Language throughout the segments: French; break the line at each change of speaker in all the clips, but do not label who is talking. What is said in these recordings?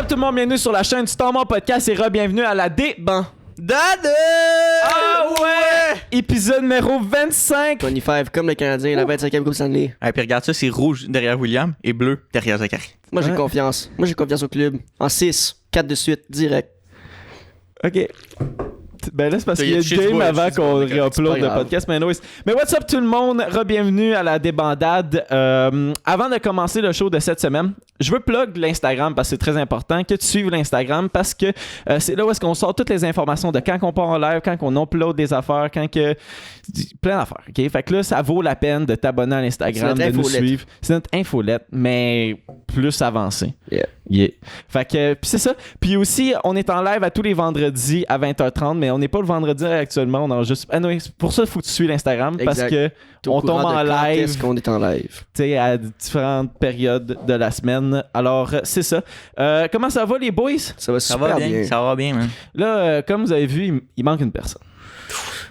up tout le monde, bienvenue sur la chaîne du Temps Mort Podcast et re-bienvenue à la Dade! Ah ouais! Épisode numéro 25!
25, comme le Canadien, la 25e Coupe Stanley.
Et puis regarde ça, c'est rouge derrière William et bleu derrière Zachary.
Moi, j'ai
Ouais.
confiance. Moi, j'ai confiance au club. En 6, 4 de suite, direct.
Ok. Ben là, c'est parce
Ça,
qu'il y a
il y a
une game
du
avant
bois,
qu'on
c'est pas
réupload le
grave.
podcast. Mais anyways. Mais what's up tout le monde? Re-bienvenue à la débandade. Avant de commencer le show de cette semaine, je veux plug l'Instagram parce que c'est très important que tu suives l'Instagram parce que c'est là où est-ce qu'on sort toutes les informations de quand on part en live, quand on upload des affaires, quand que... Plein d'affaires, OK? Fait que là, ça vaut la peine de t'abonner à l'Instagram,
C'est
de
notre
nous
infolette.
suivre. C'est notre infolette, mais plus avancée.
Yeah.
Yeah. Fait que, puis c'est ça. Puis aussi, on est en live à tous les vendredis à 20h30, mais on n'est pas le vendredi actuellement. On en juste. Ah non, pour ça, il faut que tu suives l'Instagram parce
Exact.
que
T'es au
on tombe
courant
en
de quand
live,
est-ce qu'on est en live?
tu sais, à différentes périodes de la semaine. Alors, c'est ça. Comment ça va, les boys?
Ça va
Ça
super
va
bien.
bien, ça va bien, man.
Là, comme vous avez vu, il manque une personne.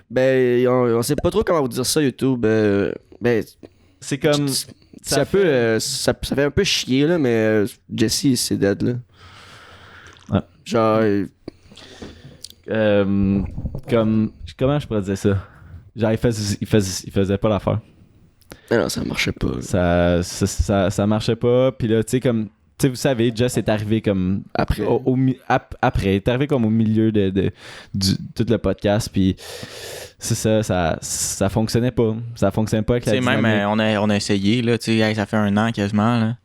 Ben, on sait pas trop comment vous dire ça, YouTube. Ben,
C'est comme.
ça peut, ça fait un peu chier, là, mais Jesse, c'est dead, là.
Ouais.
Genre,
Comme. Comment je pourrais dire ça? Genre, il faisait pas l'affaire.
non, ça marchait pas.
Ça marchait pas. Puis là, tu sais, comme. Tu sais, vous savez, Jess est arrivé comme.
Après.
Après. Il est arrivé comme au milieu de tout le podcast. Puis c'est ça fonctionnait pas. Ça fonctionnait pas avec
Tu
la
sais, même,
dynamique.
on a essayé, là, tu sais, hey, ça fait un an quasiment, là.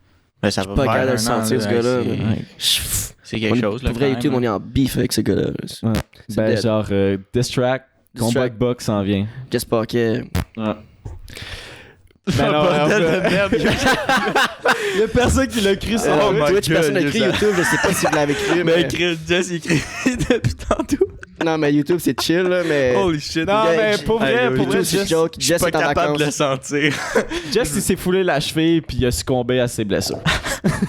Ben, ça va
pas
faire
capable de
un
le
an,
sentir,
là,
ce gars-là.
c'est-
Ouais.
C'est quelque chose, là.
Pour vrai,
quand
YouTube,
même,
on est en beef avec ce gars-là.
Ouais.
C'est
Ben,
dead.
genre, Diss Track, Combat
Track.
Box s'en vient.
Jess Paquet.
Ouais. Ben non,
Bordel
en fait,
de merde.
il y a personne qui l'a cru sur
Oh my
Twitch, personne n'a
God,
écrit
ça.
YouTube, je sais pas si vous l'avez écrit,
Mais
mais...
écrit, Jess, il écrit depuis tantôt.
Non, mais YouTube, c'est chill, là, mais...
Holy shit.
Non,
Yeah,
mais pour vrai,
hey,
pour
YouTube,
vrai,
c'est
Jess,
joke.
Je suis
Jess
pas
est en
capable de le
vacances.
sentir.
Jess, il s'est foulé la cheville puis il a succombé à ses blessures.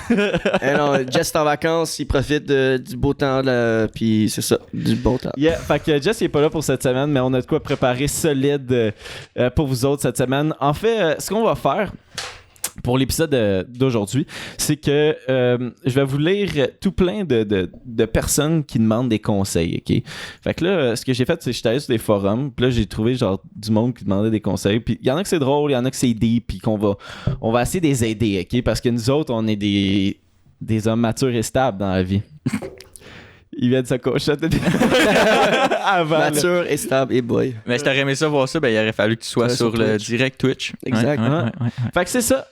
Eh non, Jess est en vacances, il profite du beau temps, là, puis c'est ça, du bon temps.
Yeah, fait que Jess il est pas là pour cette semaine, mais on a de quoi préparer solide pour vous autres cette semaine. En fait, ce qu'on va faire pour l'épisode d'aujourd'hui, c'est que je vais vous lire tout plein de personnes qui demandent des conseils, ok? Fait que là, ce que j'ai fait, c'est que je suis allé sur des forums, puis là, j'ai trouvé genre du monde qui demandait des conseils, puis il y en a que c'est drôle, il y en a que c'est deep, puis on va essayer de les aider, ok? Parce que nous autres, on est des hommes matures et stables dans la vie. Il vient de se cochoter avant. là.
Mature et stable, et boy.
Mais si t'aurais aimé ça voir ça, ben, il aurait fallu que tu sois
Ouais,
sur
sur
le
Twitch.
direct Twitch.
Exact.
Ouais.
Fait que c'est ça.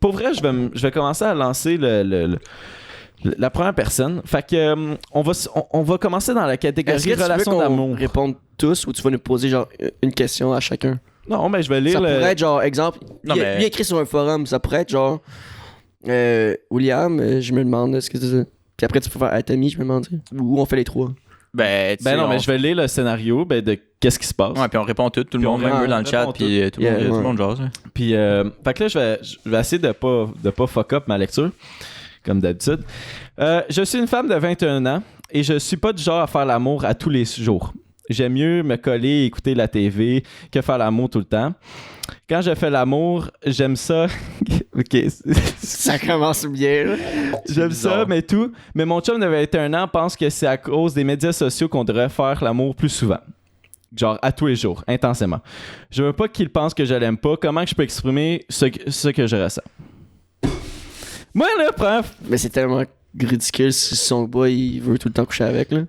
Pour vrai, je vais commencer à lancer la première personne. Fait que on va commencer dans la catégorie
Est-ce que tu veux
relation
qu'on
d'amour.
réponde tous ou tu vas nous poser genre une question à chacun?
Non, mais je vais lire
Ça
le.
pourrait être genre, exemple,
Non,
il
mais-
est écrit sur un forum, ça pourrait être genre, William, je me demande, est-ce que c'est ça? Puis après, tu peux faire Atami, je me demande. Ou on fait les trois.
Ben, tu
Ben
sais,
non, mais
on-
je vais lire le scénario de qu'est-ce qui se passe.
Ouais, puis on répond tout le
Puis
monde,
on
même eux dans le chat,
répond
puis tout,
Yeah,
tout le
ouais.
monde jase. hein.
Puis, fait que là, je vais essayer de pas fuck up ma lecture, comme d'habitude. Je suis une femme de 21 ans et je suis pas du genre à faire l'amour à tous les jours. J'aime mieux me coller et écouter la TV que faire l'amour tout le temps. Quand je fais l'amour, j'aime ça. Ok,
Ça commence bien, là.
j'aime
bizarre.
ça, mais tout. Mais mon chum de 21 ans pense que c'est à cause des médias sociaux qu'on devrait faire l'amour plus souvent. Genre à tous les jours, intensément. Je veux pas qu'il pense que je l'aime pas. Comment que je peux exprimer ce que je ressens? Moi, là, prof,
Mais c'est tellement ridicule si son boy, il veut tout le temps coucher avec, là.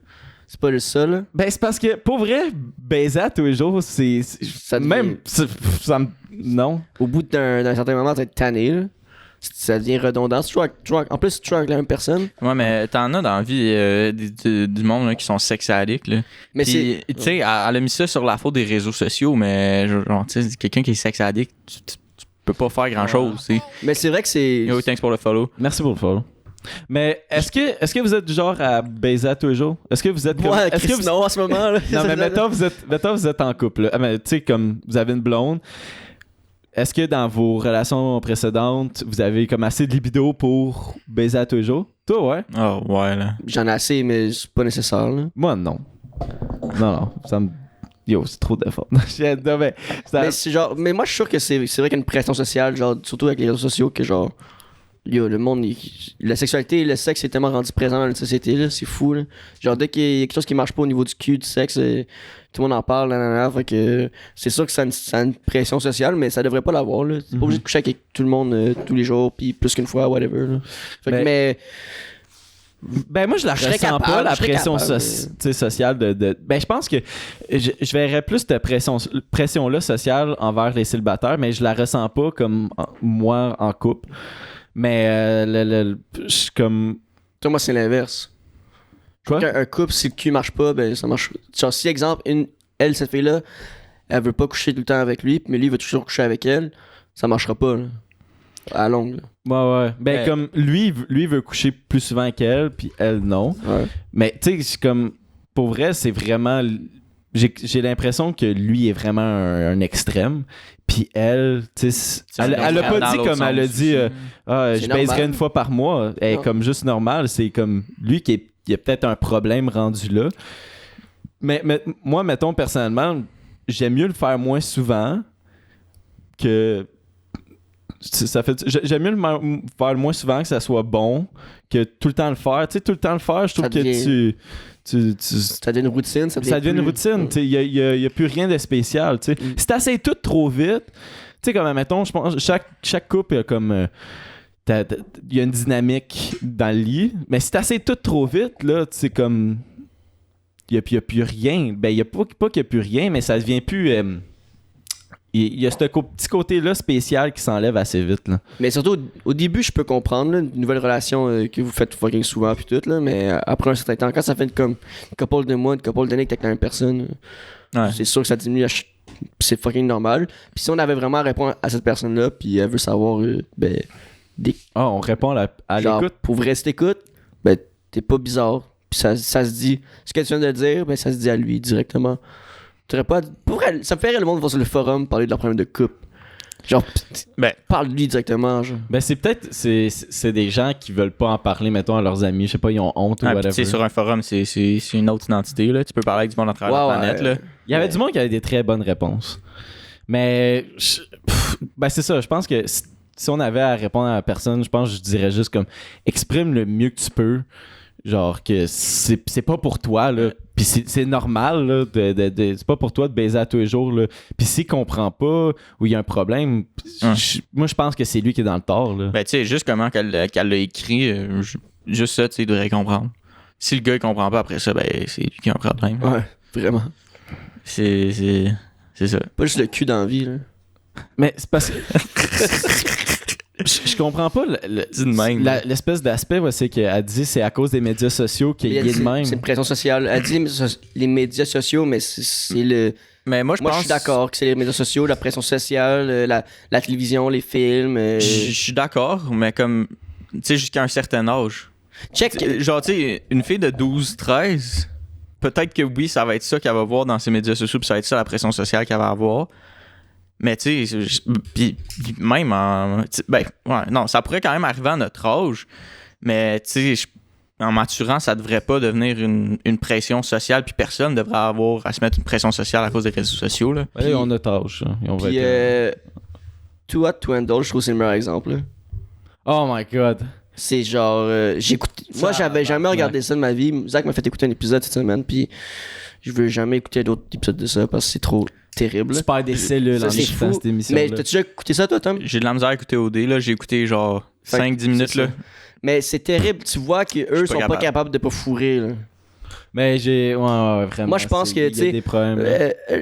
C'est pas le seul, là.
ben c'est parce que, pour vrai, baiser à tous les jours,
Ça devient-
même... ça me... Non.
Au bout d'un certain moment, t'es tanné, là. Ça devient redondant. En plus, tu joues avec la même personne.
Ouais, mais t'en as dans la vie du monde là, qui sont sex addicts. Là.
Mais
Puis, tu sais, elle a mis ça sur la faute des réseaux sociaux, mais genre, tu sais, quelqu'un qui est sex addict, tu peux pas faire grand chose.
Mais c'est vrai que c'est.
Yo, thanks pour le follow.
Merci pour le follow. Mais est-ce que vous êtes du genre à baiser à tous les jours? Est-ce que vous êtes comme...
Ouais,
est-ce que vous...
non, en ce moment, là.
Non, mais mettons, vous êtes en couple. Là. Ah, mais, tu sais, comme vous avez une blonde, est-ce que dans vos relations précédentes, vous avez comme assez de libido pour baiser à tous les jours? Toi, ouais.
Oh, ouais, là.
J'en ai assez, mais c'est pas nécessaire, là.
Moi, non. Non, ça me... Yo, c'est trop d'efforts. Non, mais ça...
Mais c'est genre. Mais moi, je suis sûr que c'est vrai qu'il y a une pression sociale, genre, surtout avec les réseaux sociaux, que genre. Yo, le monde, la sexualité et le sexe est tellement rendu présent dans la société, là, c'est fou, là. Genre, dès qu'il y a quelque chose qui marche pas au niveau du cul, du sexe, tout le monde en parle, fait que c'est sûr que ça a une pression sociale, mais ça devrait pas l'avoir, là. C'est pas obligé de coucher avec tout le monde tous les jours, puis plus qu'une fois, whatever, là. Fait que, mais...
Ben moi je la ressens pas, la pression sociale de ben je pense que je verrais plus de pression là sociale envers les célibataires, mais je la ressens pas comme moi en couple. Mais je suis comme
toi, moi c'est l'inverse.
Quoi?
Un couple, si le cul marche pas, ben ça marche. Genre si exemple cette fille là, elle veut pas coucher tout le temps avec lui, mais lui il veut toujours coucher avec elle, ça marchera pas là. À longue. Là.
Ouais. Ben, comme lui veut coucher plus souvent qu'elle, puis elle, non.
Ouais.
Mais, tu sais, comme, pour vrai, c'est vraiment. J'ai l'impression que lui est vraiment un extrême. Puis elle, tu sais, elle a pas dit comme elle a dit, je baiserais une fois par mois. Elle est comme juste normal. C'est comme lui qui a peut-être un problème rendu là. Mais moi, mettons, personnellement, j'aime mieux le faire moins souvent que. J'aime mieux le faire moins souvent que ça soit bon que tout le temps le faire. Tu sais, tout le temps le faire, je trouve que
ça devient une routine. Ça
devient une routine. Il n'y a plus rien de spécial. Si t'essayes tout trop vite, tu sais, comme, mettons, je pense chaque couple a comme. Il y a une dynamique dans le lit, mais si t'essayes tout trop vite, là, c'est comme. Il n'y a plus rien. Ben, il n'y a pas qu'il n'y a plus rien, mais ça devient plus. Il y a ce petit côté-là spécial qui s'enlève assez vite. Là.
Mais surtout, au début, je peux comprendre là, une nouvelle relation que vous faites fucking souvent puis tout, là, mais après un certain temps, quand ça fait comme une couple de mois, une couple d'années que t'es avec la même personne, c'est sûr que ça diminue. C'est fucking normal. Puis si on avait vraiment à répondre à cette personne-là, puis elle veut savoir,
on répond à l'écoute.
Pour vrai, si t'écoutes, ben, t'es pas bizarre. Puis ça se dit. Ce que tu viens de dire, ben, ça se dit à lui directement. Pas, pour vrai, ça me ferait le monde va sur le forum parler de leur problème de couple. Genre, parle de lui directement. Genre.
Ben, c'est peut-être c'est des gens qui veulent pas en parler, mettons, à leurs amis. Je sais pas, ils ont honte ou whatever.
Tu sais, sur un forum, c'est une autre identité. Là. Tu peux parler avec du monde à travers la planète. Là.
Il y avait du monde qui avait des très bonnes réponses. Mais, c'est ça. Je pense que si on avait à répondre à la personne, je pense que je dirais juste comme exprime le mieux que tu peux. Genre que c'est pas pour toi, là. Puis c'est normal, là, c'est pas pour toi de baiser à tous les jours, là. Puis s'il comprend pas ou il y a un problème, moi, je pense que c'est lui qui est dans le tort, là.
Ben, tu sais, juste comment qu'elle l'a écrit, juste ça, tu sais, il devrait comprendre. Si le gars, il comprend pas après ça, ben, c'est lui qui a un problème.
Ouais, vraiment.
C'est ça.
Pas juste le cul dans la vie, là.
Mais c'est parce que... Je comprends pas l'espèce d'aspect, c'est qu'elle dit c'est à cause des médias sociaux qu'il est de même.
C'est une pression sociale. Elle dit les médias sociaux, mais c'est le...
Mais moi, je
suis d'accord que c'est les médias sociaux, la pression sociale, la télévision, les films.
Je suis d'accord, mais comme, tu sais, jusqu'à un certain âge. Genre, tu sais, une fille de 12-13, peut-être que oui, ça va être ça qu'elle va voir dans ses médias sociaux, puis ça va être ça la pression sociale qu'elle va avoir. Mais tu sais, même non, ça pourrait quand même arriver à notre âge, mais tu sais, en maturant, ça devrait pas devenir une pression sociale, puis personne devrait avoir à se mettre une pression sociale à cause des réseaux sociaux. Là.
Puis, on a notre âge.
Puis, Too Hot to Handle, je trouve que c'est le meilleur exemple. Là.
Oh my god.
C'est genre, moi, j'avais jamais regardé ça de ma vie. Zach m'a fait écouter un épisode cette semaine, puis je veux jamais écouter d'autres épisodes de ça parce que c'est trop terrible.
Tu perds des cellules en écoutant cette émission-là.
Mais t'as-tu déjà écouté ça, toi, Tom?
J'ai de la misère à écouter OD, là. J'ai écouté genre 5-10 minutes, là.
Mais c'est terrible. Tu vois qu'eux sont pas capables de pas fourrer, là.
Mais ouais, vraiment.
Moi, je pense que, tu sais, des problèmes.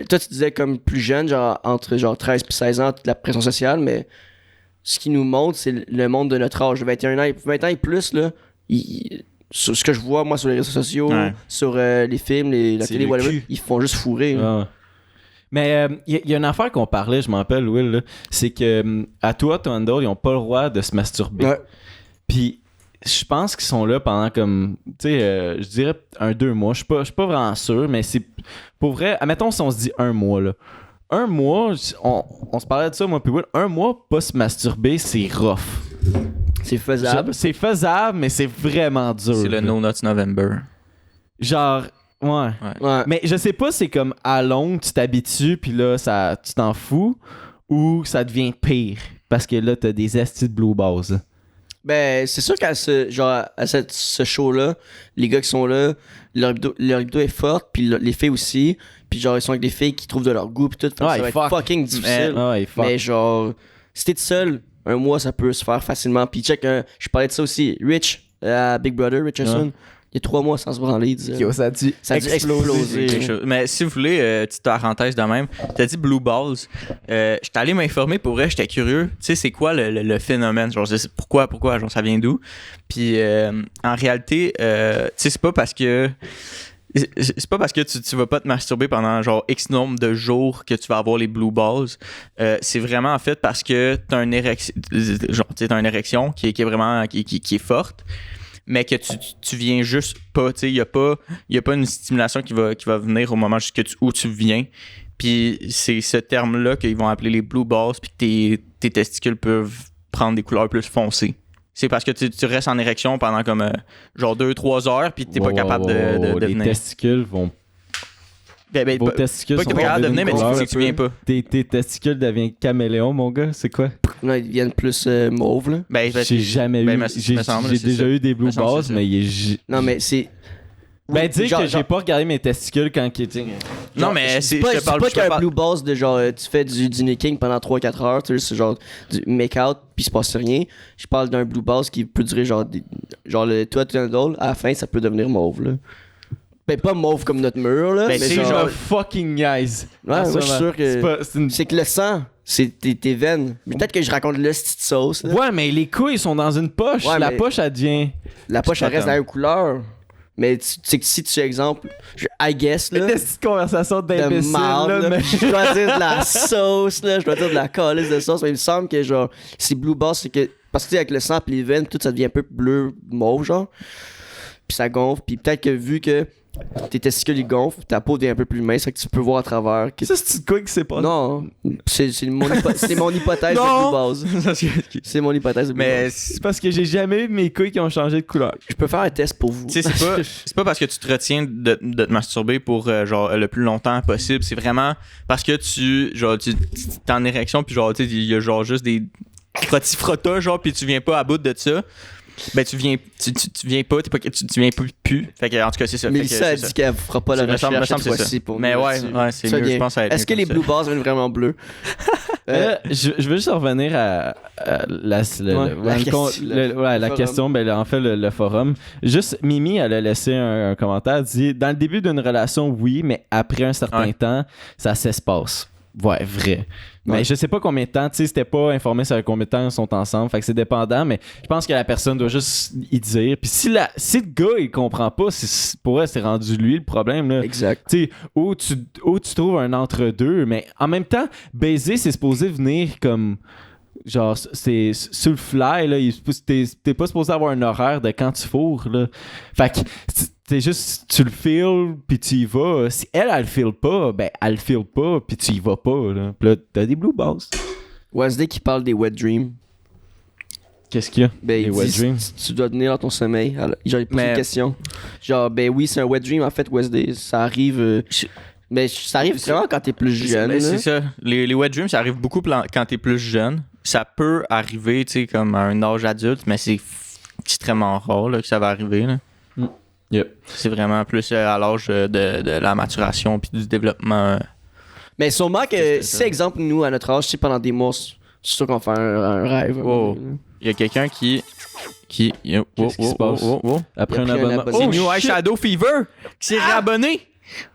Toi, tu disais comme plus jeune, genre entre 13 et 16 ans, la pression sociale, mais ce qui nous montre, c'est le monde de notre âge. 20 ans et plus, là, sur ce que je vois, moi, sur les réseaux sociaux, sur les films, la télé, whatever, ils font juste fourrer.
Mais il y a une affaire qu'on parlait, je m'en rappelle, Will, là, c'est que à toi, Handle, ils n'ont pas le droit de se masturber. Ouais. Puis je pense qu'ils sont là pendant comme, tu sais, je dirais 1-2 mois. Je suis pas vraiment sûr, mais c'est pour vrai. Admettons si on se dit 1 mois, là. 1 mois, on se parlait de ça, moi, puis Will, 1 mois, pas se masturber, c'est rough.
C'est faisable.
C'est faisable, mais c'est vraiment dur.
C'est le No Nuts November.
Genre, ouais. Mais je sais pas, c'est comme à longue, tu t'habitues, puis là, tu t'en fous, ou ça devient pire, parce que là, t'as des astis de blue balls.
Ben, c'est sûr qu'à ce show-là, les gars qui sont là, leur libido est forte, puis les filles aussi. Puis genre, ils sont avec des filles qui trouvent de leur goût, puis tout. Ça va être fucking difficile. Mais genre, si t'es seul, un mois, ça peut se faire facilement. Puis check, je parlais de ça aussi. Rich, Big Brother, Richardson. Il y a 3 mois sans se branler, il disait.
Ça a dû exploser.
Mais si vous voulez, petite parenthèse de même, t'as dit Blue Balls. J'étais allé m'informer pour vrai, j'étais curieux. Tu sais, c'est quoi le phénomène? Genre, pourquoi? Genre, ça vient d'où? Puis en réalité, tu sais, c'est pas parce que tu vas pas te masturber pendant genre X nombre de jours que tu vas avoir les blue balls. C'est vraiment en fait parce que t'as une érection, genre, t'as une érection qui est vraiment qui est forte, mais que tu viens juste pas, tu sais, y a pas une stimulation qui va venir au moment où tu viens. Puis c'est ce terme-là qu'ils vont appeler les blue balls, puis que tes testicules peuvent prendre des couleurs plus foncées. C'est parce que tu restes en érection pendant comme genre 2-3 heures, puis t'es pas capable de venir.
Les testicules vont... Vos testicules
pas que t'es pas capable de venir, mais c'est que tu viens pas.
Tes testicules deviennent caméléons, mon gars, c'est quoi?
Non, ils deviennent plus mauves, là.
J'ai jamais eu... J'ai déjà eu des blue balls, mais
non, mais c'est...
Ben, dire que j'ai pas regardé mes testicules quand ils étaient...
Non, mais c'est
pas qu'un blue balls de genre, tu fais du necking pendant 3-4 heures, tu sais, c'est genre du make-out, pis il se passe rien. Je parle d'un blue balls qui peut durer genre le toi, tu à la fin, ça peut devenir mauve, là. Ben, pas mauve comme notre mur, là.
Ben,
mais
c'est genre fucking nice.
Ouais, moi, je suis sûr que... C'est que le sang, c'est tes veines. Peut-être que je raconte le petite sauce, là.
Ouais, mais les couilles sont dans une poche.
Ouais,
la poche, elle devient...
La poche, elle reste dans la couleur. Mais tu sais que si tu exemple, I guess, là.
Une petite conversation d'imbécile, là. Mais...
Je dois dire de la sauce, là. Je dois dire de la calice de sauce. Mais il me semble que, genre, c'est blue balls, c'est que. Parce que, avec le sang et les veines, tout ça devient un peu bleu, mauve, genre. Puis ça gonfle. Puis peut-être que vu que tes testicules ils gonflent, ta peau devient un peu plus mince, fait que tu peux voir à travers.
Ça, c'est quoi qui s'est passé?
Non, c'est mon hypothèse de blue balls. C'est mon hypothèse de blue balls.
Mais c'est parce que j'ai jamais eu mes couilles qui ont changé de couleur.
Je peux faire un test pour vous.
Tu sais, c'est pas parce que tu te retiens de te masturber pour genre le plus longtemps possible. C'est vraiment parce que t'es en érection, puis genre, tu sais, il y a genre juste des frottis-frottas, genre, puis tu viens pas à bout de ça. Ben tu viens pas, tu viens plus. Fait que en tout cas c'est ça.
Mais ça a dit qu'elle fera pas la recherche cette fois-ci pour
mais ouais, c'est mieux, je pense.
Est-ce que les blue balls viennent vraiment bleus?
Je veux juste revenir à la question, ben en fait le forum. Juste Mimi, elle a laissé un commentaire, elle dit dans le début d'une relation oui, mais après un certain temps, ça s'espace. Ouais, vrai. Mais je sais pas combien de temps, tu sais, c'était pas informé sur combien de temps ils sont ensemble, fait que c'est dépendant, mais je pense que la personne doit juste y dire. Puis si le gars il comprend pas, pour elle c'est rendu lui le problème là.
Exact.
Tu sais, où tu trouves un entre-deux, mais en même temps, baiser c'est supposé venir comme genre c'est sur le fly là, t'es pas supposé avoir un horaire de quand tu fourres là. Fait que c'est juste, tu le feels, puis tu y vas. Si elle le feel pas, ben, elle le feel pas, puis tu y vas pas, là. Puis là, t'as des blue balls.
Wednesday qui parle des wet dreams.
Qu'est-ce qu'il y a?
Ben,
des wet dreams?
Tu dois tenir dans ton sommeil. Alors, genre, il pose une question. Genre, ben oui, c'est un wet dream, en fait, Wednesday. Ça arrive... mais ça arrive vraiment quand t'es plus jeune.
C'est ça. Les wet dreams, ça arrive beaucoup quand t'es plus jeune. Ça peut arriver, tu sais, comme à un âge adulte, mais c'est extrêmement rare, là, que ça va arriver, là.
Yep.
C'est vraiment plus à l'âge de la maturation puis du développement.
Mais sûrement que si, exemple, nous, à notre âge, pendant des mois, c'est sûr qu'on fait un rêve.
Oh. Il y a quelqu'un qui
Qu'est-ce qui se passe? Après un abonnement.
C'est New Eyeshadow Fever qui s'est réabonné.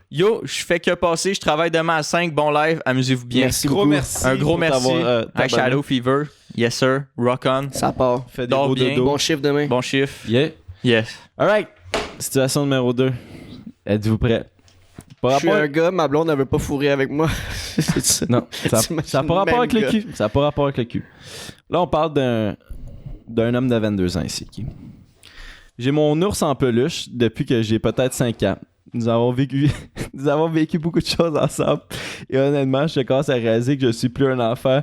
Yo, je fais que passer, je travaille demain à 5, bon live, amusez-vous bien.
Merci beaucoup. Merci.
Un gros merci. Eyeshadow Fever, yes sir, rock on.
Ça part.
Fais des beaux dodo.
Bon chiffre demain.
Bon chiffre.
Yeah.
Yes.
Alright. Situation numéro 2. Êtes-vous prêts?
Je suis un gars, ma blonde, elle veut pas fourrer avec moi. C'est ça.
Non, ça n'a pas rapport avec le cul. Ça n'a pas rapport avec le cul. Là, on parle d'un homme de 22 ans ici. J'ai mon ours en peluche depuis que j'ai peut-être 5 ans. Nous avons vécu beaucoup de choses ensemble. Et honnêtement, je commence à réaliser que je suis plus un enfant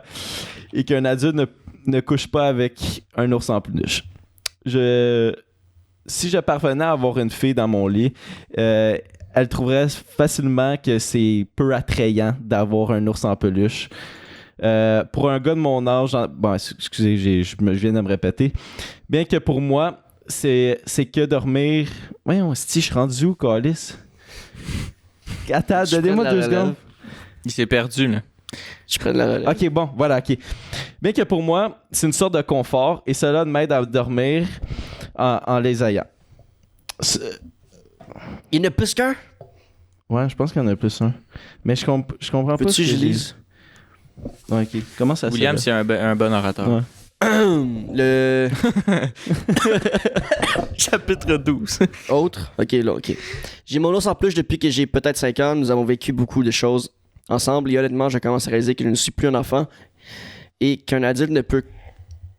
et qu'un adulte ne couche pas avec un ours en peluche. Si je parvenais à avoir une fille dans mon lit, elle trouverait facilement que c'est peu attrayant d'avoir un ours en peluche. Pour un gars de mon âge, bon, excusez, je viens de me répéter. Bien que pour moi, c'est que dormir. Voyons, si je suis rendu où, Calice? Attends, donnez-moi 2 secondes.
Il s'est perdu, là.
Je prends de la relève.
Ok, bon, voilà, ok. Bien que pour moi, c'est une sorte de confort et cela m'aide à dormir en les ayant.
Il y en a plus qu'un?
Ouais, je pense qu'il y en a plus un. Mais je comprends pas.
Peux-tu que je lise?
Ouais, ok. Comment ça se fait?
William, c'est un bon orateur.
Ouais.
Le
Chapitre 12.
autre. Ok, là, ok. J'ai mon ours en peluche depuis que j'ai peut-être 5 ans. Nous avons vécu beaucoup de choses ensemble et honnêtement, je commence à réaliser que je ne suis plus un enfant et qu'un adulte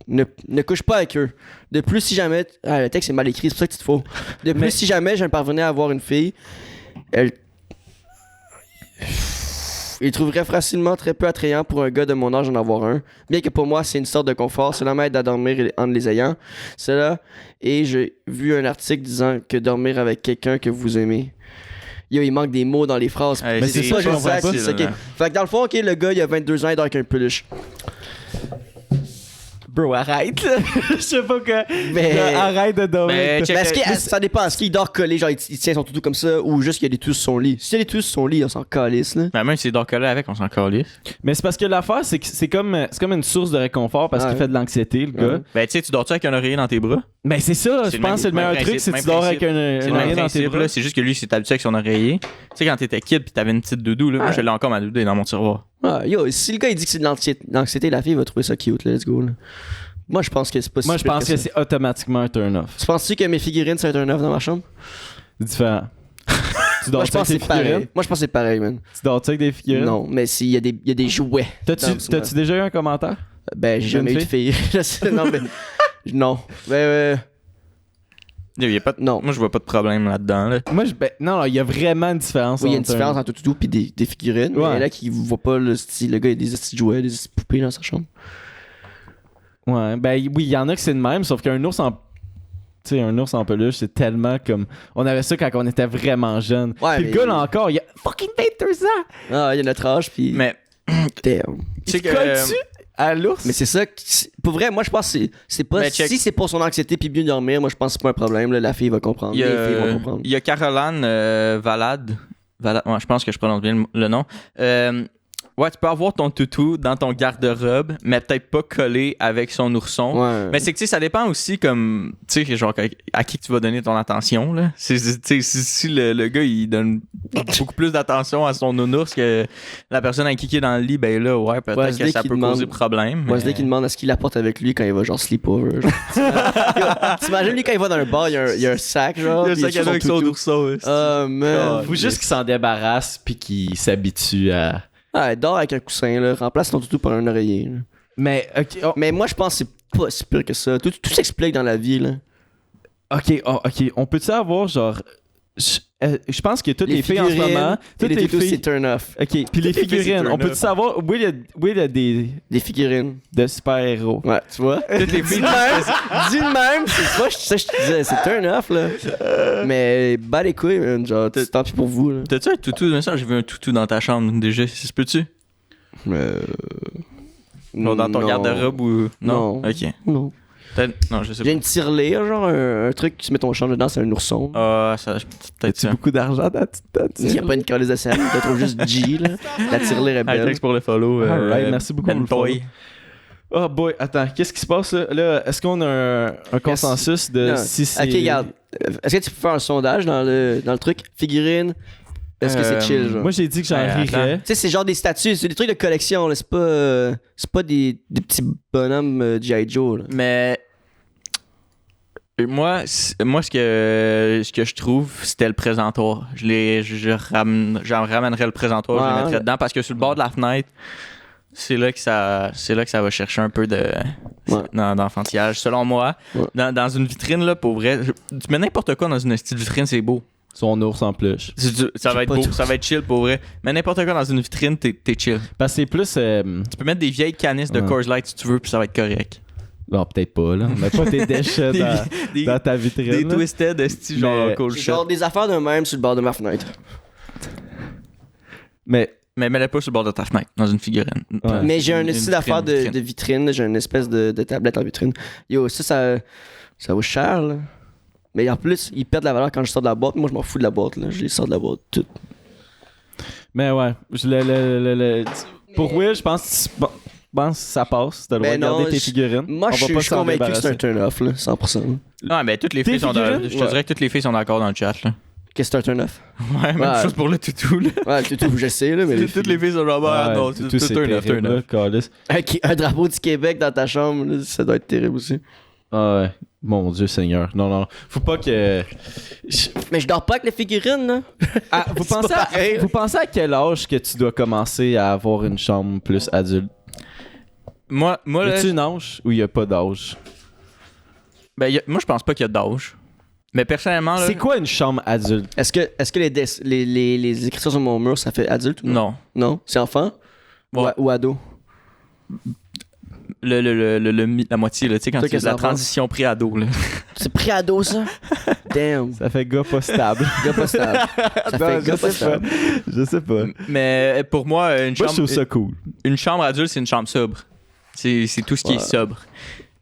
ne couche pas avec eux. De plus, si jamais... Ah, le texte est mal écrit, c'est pour ça que tu te fous. De plus, si jamais je parvenais à avoir une fille, il trouverait facilement très peu attrayant pour un gars de mon âge d'en avoir un. Bien que pour moi, c'est une sorte de confort. Cela m'aide à dormir en les ayant. Et j'ai vu un article disant que dormir avec quelqu'un que vous aimez... Yo, il manque des mots dans les phrases.
Hey,
mais c'est ça, je comprends pas.
Okay. Fait que dans le fond, ok, le gars, il a 22 ans, il dort avec un peluche.
Bro, arrête là. Je sais pas quoi.
Mais...
Arrête de dormir.
Mais
ça dépend. Est-ce qu'il dort collé, genre il tient son toutou comme ça, ou juste qu'il y a des tous sur son lit? S'il y a des tous sur son lit, on s'en calisse, là.
Ben, même s'il dort collé avec, on s'en calisse.
Mais c'est parce que l'affaire, c'est que c'est comme une source de réconfort parce qu'il fait de l'anxiété, le gars.
Ben, tu sais, tu dors-tu avec un oreiller dans tes bras?
Mais c'est ça,
C'est
je
le
pense
même-
que c'est le meilleur
même
truc, c'est
principe,
que tu dors avec
même
un
C'est le même
oreiller dans tes
principe,
bras.
là. C'est juste que lui, il s'est habitué avec son oreiller. Tu sais, quand t'étais kid pis t'avais une petite doudou, là. Moi, je l'ai encore ma doudou dans mon tiroir.
Ah, yo, si le gars il dit que c'est de l'anxiété, la fille va trouver ça cute, là, let's go, là. Moi, je pense que c'est pas si
Moi, je
pire
pense que
ça.
c'est automatiquement un turn-off.
Tu penses-tu que mes figurines, c'est un turn-off dans ma chambre?
C'est différent. Tu
Moi,
dors
je pense que
avec
c'est
des figurines?
pareil. Moi, je pense que c'est pareil, man.
Tu dors avec des figurines?
Non, mais s'il y a des jouets.
T'as-tu déjà eu un commentaire?
Ben, j'ai jamais eu de fille. Non, mais... Non. Ben,
Il y a pas de-
non.
Moi, je vois pas de problème là-dedans, là.
Moi, non, il y a vraiment une différence.
Oui, il y a une
entre
différence entre tout pis des figurines.
Ouais.
Mais là, qui voit pas le style. Le gars, il y a des petits jouets, des petites poupées dans sa chambre.
Ouais, ben oui, il y en a que c'est le même, sauf qu'un ours en... Tu sais, un ours en peluche, c'est tellement comme... On avait ça quand on était vraiment jeune.
Ouais,
Puis
mais-
le gars, là encore, il a fucking 22 ans!
Ah, il y a notre âge, pis...
Mais,
Damn.
tu sais
Il colle-tu à l'ours?
Mais c'est ça, pour vrai, moi je pense que c'est pas.
Mais check.
Si c'est pour son anxiété puis bien dormir, moi je pense que c'est pas un problème. Là, la fille va comprendre.
il y
Les filles vont
a,
comprendre.
il y a Caroline Valade. Ouais, je pense que je prononce bien le nom. Ouais, tu peux avoir ton toutou dans ton garde-robe, mais peut-être pas collé avec son ourson.
Ouais.
Mais c'est que, tu sais, ça dépend aussi, comme, tu sais, genre, à qui tu vas donner ton attention, là. Tu sais, si le gars, il donne beaucoup plus d'attention à son nounours que la personne à qui il est dans le lit, ben là, ouais, peut-être
Wesley
que ça
qui
peut
demande-
causer problème.
Moi, c'est
mais-
qui demande à ce qu'il apporte avec lui quand il va genre sleepover. Genre. T'imagines lui quand il va dans un bar, il y a un sac, genre.
Il y a
puis
un sac à dos avec son
toutou.
ourson.
Ah, man.
Faut juste qu'il s'en débarrasse puis qu'il s'habitue à...
Ah, dors avec un coussin, là. Remplace ton toutou par un oreiller. Là.
Mais, ok,
Mais moi, je pense que c'est pas si pire que ça. Tout s'explique dans la vie, là.
ok, on peut-tu avoir, genre... Je pense que toutes les filles en ce
figurines
moment...
et
Toutes
les
les
toutous, c'est
filles...
turn off.
Ok, puis les
Toutes les filles, c'est
figurines,
turn
on peut-tu
off.
savoir... Oui, il y a des...
Des figurines.
de super-héros.
Ouais, tu vois.
Toutes les filles.
Dis le même, c'est pas ça je te disais, c'est turn off là. Mais bas les couilles, man, genre tant pis pour vous là.
T'as-tu un toutou? Mais ça, j'ai vu un toutou dans ta chambre déjà. Ça se peut-tu? Genre dans ton
non.
garde-robe ou.
Non.
Ok.
Non.
Non, je sais
J'ai
pas.
une tirelire, genre un truc qui se met ton champ dedans, c'est un ourson.
Ah, ça. Peut-être
As-tu
ça.
beaucoup d'argent dans
Il n'y a pas une calice de scène, tu trouves juste G là. La tirelire est belle.
Thanks pour le follow.
Alright, merci beaucoup pour le
Toy.
Oh boy, attends, qu'est-ce qui se passe là? Là, est-ce qu'on a un consensus de
Non.
si c'est...
Ok, regarde. Est-ce que tu peux faire un sondage dans le truc? Figurine. Est-ce que c'est chill, genre?
Moi, j'ai dit que j'en
Ouais,
rirais.
Tu sais, c'est genre des statues, c'est des trucs de collection, là. C'est pas des petits bonhommes G.I. Joe, là.
Mais. Moi, ce que je trouve, c'était le présentoir. J'en ramènerais le présentoir, je
Ouais.
le mettrais dedans parce que sur le bord de la fenêtre, c'est là que ça va chercher un peu d'enfantillage, selon moi.
Ouais.
Dans une vitrine, là, pour vrai, tu mets n'importe quoi dans une petite vitrine, c'est beau.
Son ours en peluche.
Ça va être
pas
beau,
tout.
ça va être chill pour vrai. Mais n'importe quoi dans une vitrine, t'es chill.
Parce que c'est plus...
Tu peux mettre des vieilles canisses de
Ouais.
Coors Light si tu veux, puis ça va être correct.
Non, peut-être pas, là. Mais pas tes déchets
Des-
dans ta vitrine.
Des
là.
twisted, esti, genre
Mais-
cold
J'ai
shot.
genre des affaires de même sur le bord de ma fenêtre.
Mais
Mais mets-le pas sur le bord de ta fenêtre, dans une figurine.
Ouais.
Mais j'ai un
Une
style d'affaire
vitrine.
de vitrine. J'ai une espèce de tablette en vitrine. Yo, ça vaut cher, là. Mais en plus, ils perdent la valeur quand je sors de la boîte. Moi, je m'en fous de la boîte, là. Je les sors de la boîte, tout.
Mais ouais, pour Will, je pense que ça passe. T'as le droit
Ben
de garder
non,
tes figurines.
Moi,
On
je
va
suis
pas
je suis
s'en
convaincu que c'est
débarrasser.
un turn-off, là, 100%.
Ah, ben toutes les
Tes
filles sont
figurines?
je te dirais que toutes les filles sont d'accord dans le chat, là.
Qu'est-ce que c'est un turn-off?
Ouais, même
Ouais.
chose pour le toutou, là.
Ouais, tout, je sais, là, mais.
Toutes les filles sont genre, ah, non, c'est
tout
turn off, turn off.
calice.
Un drapeau du Québec dans ta chambre, là, ça doit être terrible aussi.
Ah ouais, mon Dieu Seigneur. Non. Faut pas que...
Mais je dors pas avec les figurines, là.
Ah, vous pensez à quel âge que tu dois commencer à avoir une chambre plus adulte?
Moi,
Y
là,
a-tu une âge ou y a pas d'âge?
ben, moi, je pense pas qu'il y a d'âge. Mais personnellement, là.
C'est quoi une chambre adulte?
Est-ce que les écritures sur mon mur, ça fait adulte ou non?
Non.
Non? C'est enfant?
Ouais.
Ou ado?
La moitié, là, tu sais, quand
Toi,
tu fais
qu'est-ce
la
que t'en penses?
transition pré-ado, là.
C'est pré-ado, ça? Damn.
Ça fait gars pas stable.
Gars pas stable. Ça fait gars pas stable.
Je sais pas.
Mais pour moi,
Moi, je trouve ça cool.
une chambre adulte, c'est une chambre sobre. C'est tout ce qui est sobre.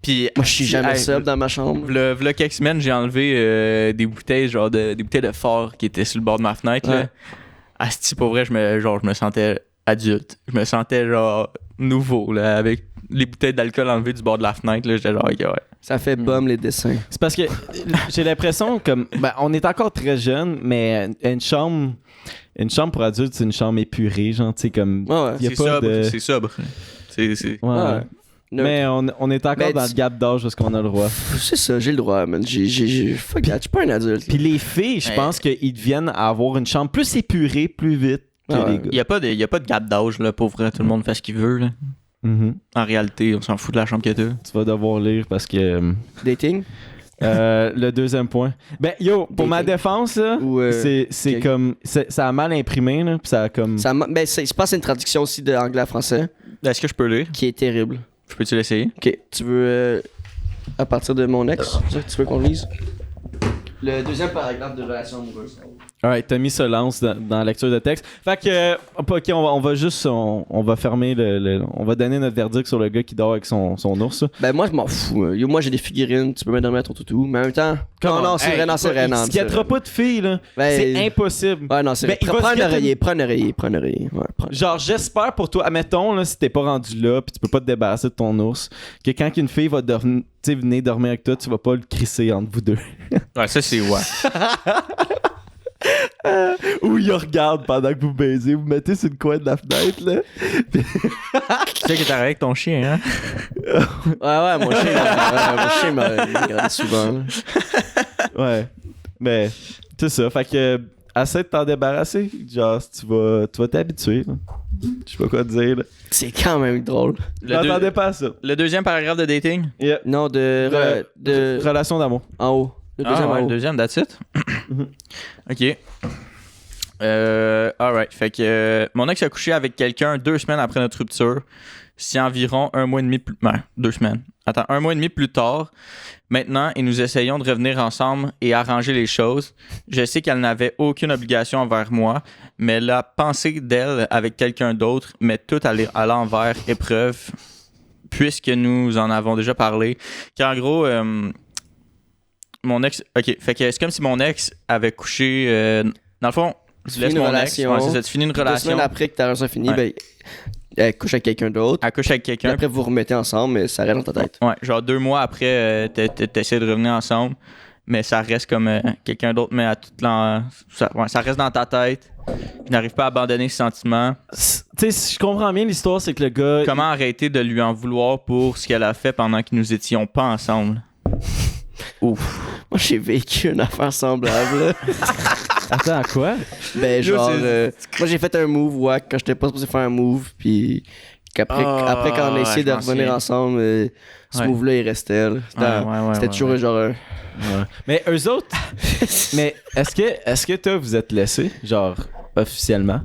Puis,
Moi, je suis jamais
hey,
sobre dans ma chambre.
V'là quelques semaines, j'ai enlevé des bouteilles, genre des bouteilles de fort qui étaient sur le bord de ma fenêtre.
Ouais.
Là. Asti, pour vrai, je me sentais adulte. Je me sentais genre nouveau, là, avec les bouteilles d'alcool enlevées du bord de la fenêtre. Là, j'étais genre, ok, ouais.
Ça fait bum les dessins.
C'est parce que j'ai l'impression comme on est encore très jeune, mais une chambre pour adultes, c'est une chambre épurée, genre tu sais comme
Ouais,
y a
C'est
pas
sobre.
de
C'est sobre. C'est...
Ouais.
Ouais.
Mais on est encore
Ben,
dans le gap d'âge parce qu'on a le droit.
C'est ça, j'ai le droit, man. Fuck that, je suis pas un adulte.
Puis les filles, je
Ouais.
pense qu'ils deviennent à avoir une chambre plus épurée, plus vite que
Ouais.
les gars.
Il y a pas de gap d'âge, là, pour vrai. Tout le monde fait ce qu'il veut, là.
Mhm.
En réalité, on s'en fout de la chambre que t'as.
Tu vas devoir lire parce que
Dating?
le deuxième point. Ben yo, pour ma
Dating.
défense là,
Ou,
c'est
ok.
comme ça a mal imprimé là, puis ça a comme
Je pense que c'est une traduction aussi de anglais à français
Est-ce que je peux lire?
qui est terrible.
Je peux-tu l'essayer?
Ok, tu veux à partir de mon ex, c'est ça que tu veux qu'on lise? Le deuxième paragraphe de relation amoureuse.
Alright, t'as mis ce lance dans la lecture de texte. Fait que, ok, on va juste, on va fermer on va donner notre verdict sur le gars qui dort avec son ours. là.
Ben moi je m'en fous. Yo, moi j'ai des figurines, tu peux me dormir à ton toutou, mais en même temps. Non, c'est vrai, non, c'est vrai.
Il se guettera pas de filles, là.
Ben,
C'est impossible.
Ouais, non, c'est vrai.
Ben, il va
Prends
se
un
guetter
oreiller, prends un oreiller. Ouais, prends.
Genre, j'espère pour toi, admettons, là, si t'es pas rendu là, puis tu peux pas te débarrasser de ton ours, que quand une fille va venir dormir avec toi, tu vas pas le crisser entre vous deux.
Ouais, ça, c'est ouais.
Ou il regarde pendant que vous baisez, vous mettez sur le coin de la fenêtre, là.
Tu sais que t'arrives avec ton chien, hein?
Ouais, mon chien m'a regardé souvent. Là.
Ouais. Mais, c'est ça. Fait que, essaie de t'en débarrasser. Genre, tu vas t'habituer. là. Je sais pas quoi te dire, là.
C'est quand même drôle.
Je m'attendais pas à ça.
Le deuxième paragraphe de dating?
Yeah.
Non, de
Relation d'amour.
en haut. Le deuxième
ouais,
en
le
haut.
deuxième, that's it? Ok. Alright. Fait que mon ex a couché avec quelqu'un 2 semaines après notre rupture. C'est environ 1 mois et demi plus... 2 semaines. Attends, 1 mois et demi plus tard. Maintenant, et nous essayons de revenir ensemble et arranger les choses. Je sais qu'elle n'avait aucune obligation envers moi, mais la pensée d'elle avec quelqu'un d'autre met tout à l'envers, épreuve, puisque nous en avons déjà parlé. Car en gros, mon ex... Ok, fait que c'est comme si mon ex avait couché... dans le fond,
Tu
laisse
finis une
mon ex.
relation.
Ouais, c'est ça, tu finis une
2
relation.
semaines après que ta relation finit,
Ouais.
ben, elle couche avec quelqu'un d'autre.
Elle couche avec
Puis
quelqu'un.
après, vous vous remettez ensemble, mais ça reste dans ta tête.
Ouais, genre 2 mois après, t'essaies de revenir ensemble, mais ça reste comme quelqu'un d'autre, mais à toute ça reste dans ta tête. Tu n'arrives pas à abandonner ce sentiment.
Tu sais, si je comprends bien l'histoire, c'est que le gars.
Comment arrêter de lui en vouloir pour ce qu'elle a fait pendant que nous étions pas ensemble? Ouf.
Moi, j'ai vécu une affaire semblable. là.
Attends, quoi?
Ben, genre,
c'est-
moi, j'ai fait un move, ouais, quand j'étais pas supposé faire un move, puis qu'après après, quand on a
ouais,
essayé
je
de
m'en
revenir
souviens.
ensemble, ce
Ouais.
move-là, il restait. Là. C'était toujours genre.
Mais eux autres. Mais est-ce que toi, vous êtes laissés? Genre, officiellement?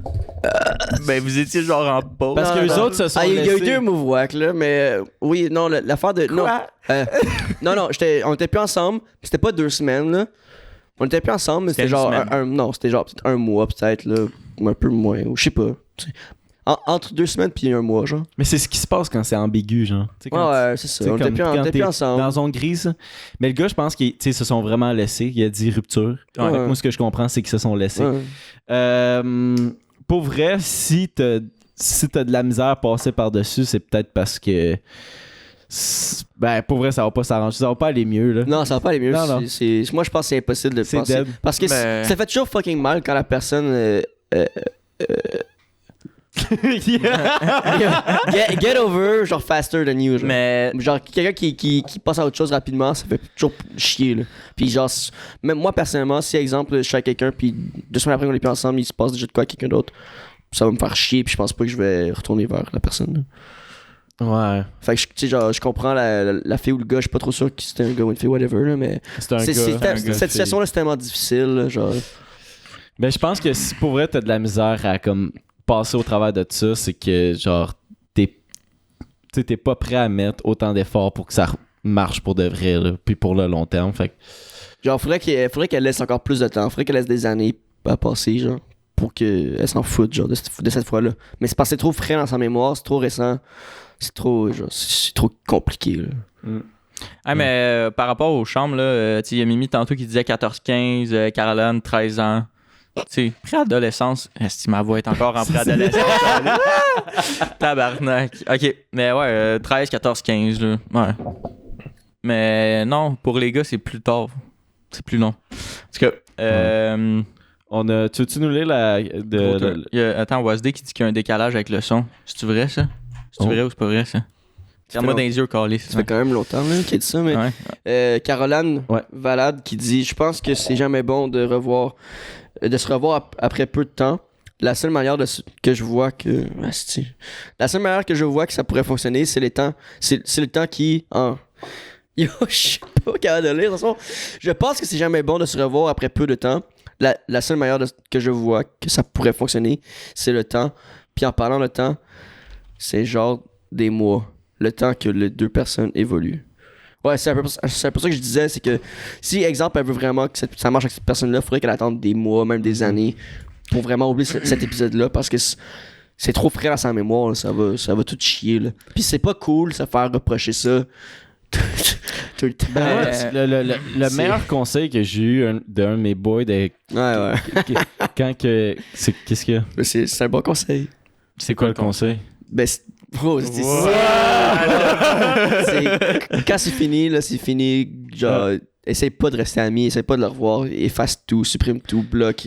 Ben, vous étiez genre en pause.
Parce que
Non,
eux
non.
autres se sont
Ah, il y a eu
laissés.
2 moves wack, là, mais oui, non, l'affaire de. Non, non, on était plus ensemble, puis c'était pas 2 semaines, là. On était plus ensemble, mais
C'était
c'était
une
genre
semaine.
non, c'était genre peut-être 1 mois, peut-être, là, ou un peu moins, ou je sais pas. Tu sais. Entre 2 semaines puis 1 mois, genre.
Mais c'est ce qui se passe quand c'est ambigu, genre.
Ouais, c'est ça. On était plus ensemble.
Dans zone grise. Mais le gars, je pense qu'ils se sont vraiment laissés. Il a dit rupture.
Ouais.
Moi, ce que je comprends, c'est qu'ils se sont laissés.
Ouais.
Pour vrai, si t'as de la misère à passer par-dessus, c'est peut-être parce que... Ben, pour vrai, ça va pas s'arranger. Ça va pas aller mieux, là.
Non, ça va pas aller mieux.
Non.
Moi, je pense que c'est impossible de
C'est
penser.
dead.
Parce que ça fait toujours fucking mal quand la personne... get over, genre faster than you. Genre,
Mais
genre quelqu'un qui passe à autre chose rapidement, ça fait toujours chier. Là. Puis genre, même moi personnellement, si exemple, je suis avec quelqu'un, puis 2 semaines après qu'on est plus ensemble, il se passe déjà de quoi avec quelqu'un d'autre, ça va me faire chier, puis je pense pas que je vais retourner vers la personne. Là.
Ouais.
Fait que tu sais, genre, je comprends la fille ou le gars, je suis pas trop sûr que c'était un gars ou une fille, whatever, là, mais
C'est un gars.
cette situation-là, c'est tellement difficile. Là, genre.
Ben, je pense que si pour vrai, t'as de la misère à comme passer au travers de ça, c'est que genre t'es pas prêt à mettre autant d'efforts pour que ça marche pour de vrai, là, puis pour le long terme. Fait que...
Genre, faudrait qu'elle laisse encore plus de temps. Faudrait qu'elle laisse des années à passer, genre, pour qu'elle s'en foute, genre, de cette fois-là. Mais c'est parce que c'est trop frais dans sa mémoire, c'est trop récent. C'est trop, genre, c'est trop compliqué, là.
Ah, mais par rapport aux chambres, là, il y a Mimi tantôt qui disait 14-15, Caroline 13 ans. Tu sais, préadolescence. Est-ce que ma voix est encore en préadolescence? Tabarnak. Ok, mais ouais, 13, 14, 15, là. Ouais. Mais non, pour les gars, c'est plus tard. C'est plus long. Parce que.
Tu veux-tu nous lire
Attends, Wasday qui dit qu'il y a un décalage avec le son. C'est-tu vrai, ça? C'est-tu vrai ou c'est pas vrai, ça? Regarde-moi dans les yeux, Carlis.
Ça fait quand même longtemps là, qu'il a dit ça, mais Caroline Valade qui dit « Je pense que c'est jamais bon de se revoir après peu de temps. La seule manière que je vois que... La seule manière que je vois que ça pourrait fonctionner, c'est le temps qui... Yo, je suis pas capable de lire, de toute façon. Je pense que c'est jamais bon de se revoir après peu de temps. La seule manière que je vois que ça pourrait fonctionner, c'est le temps. Puis en parlant de temps, c'est genre des mois. Le temps que les 2 personnes évoluent. Ouais, c'est un peu ça que je disais, c'est que si, exemple, elle veut vraiment que ça marche avec cette personne-là, il faudrait qu'elle attende des mois, même des années, pour vraiment oublier cet épisode-là, parce que c'est trop frais dans sa mémoire, là, ça va tout chier. Là. Puis c'est pas cool se faire reprocher ça. Tout le temps.
Le meilleur conseil que j'ai eu d'un de mes boys
Ouais.
quand que qu'est-ce qu'il y a?
C'est un bon conseil.
C'est quoi le conseil?
Ben bro, c'est quand c'est fini, là, c'est fini. Genre, essaye pas de rester ami, essaye pas de le revoir, efface tout, supprime tout, bloque.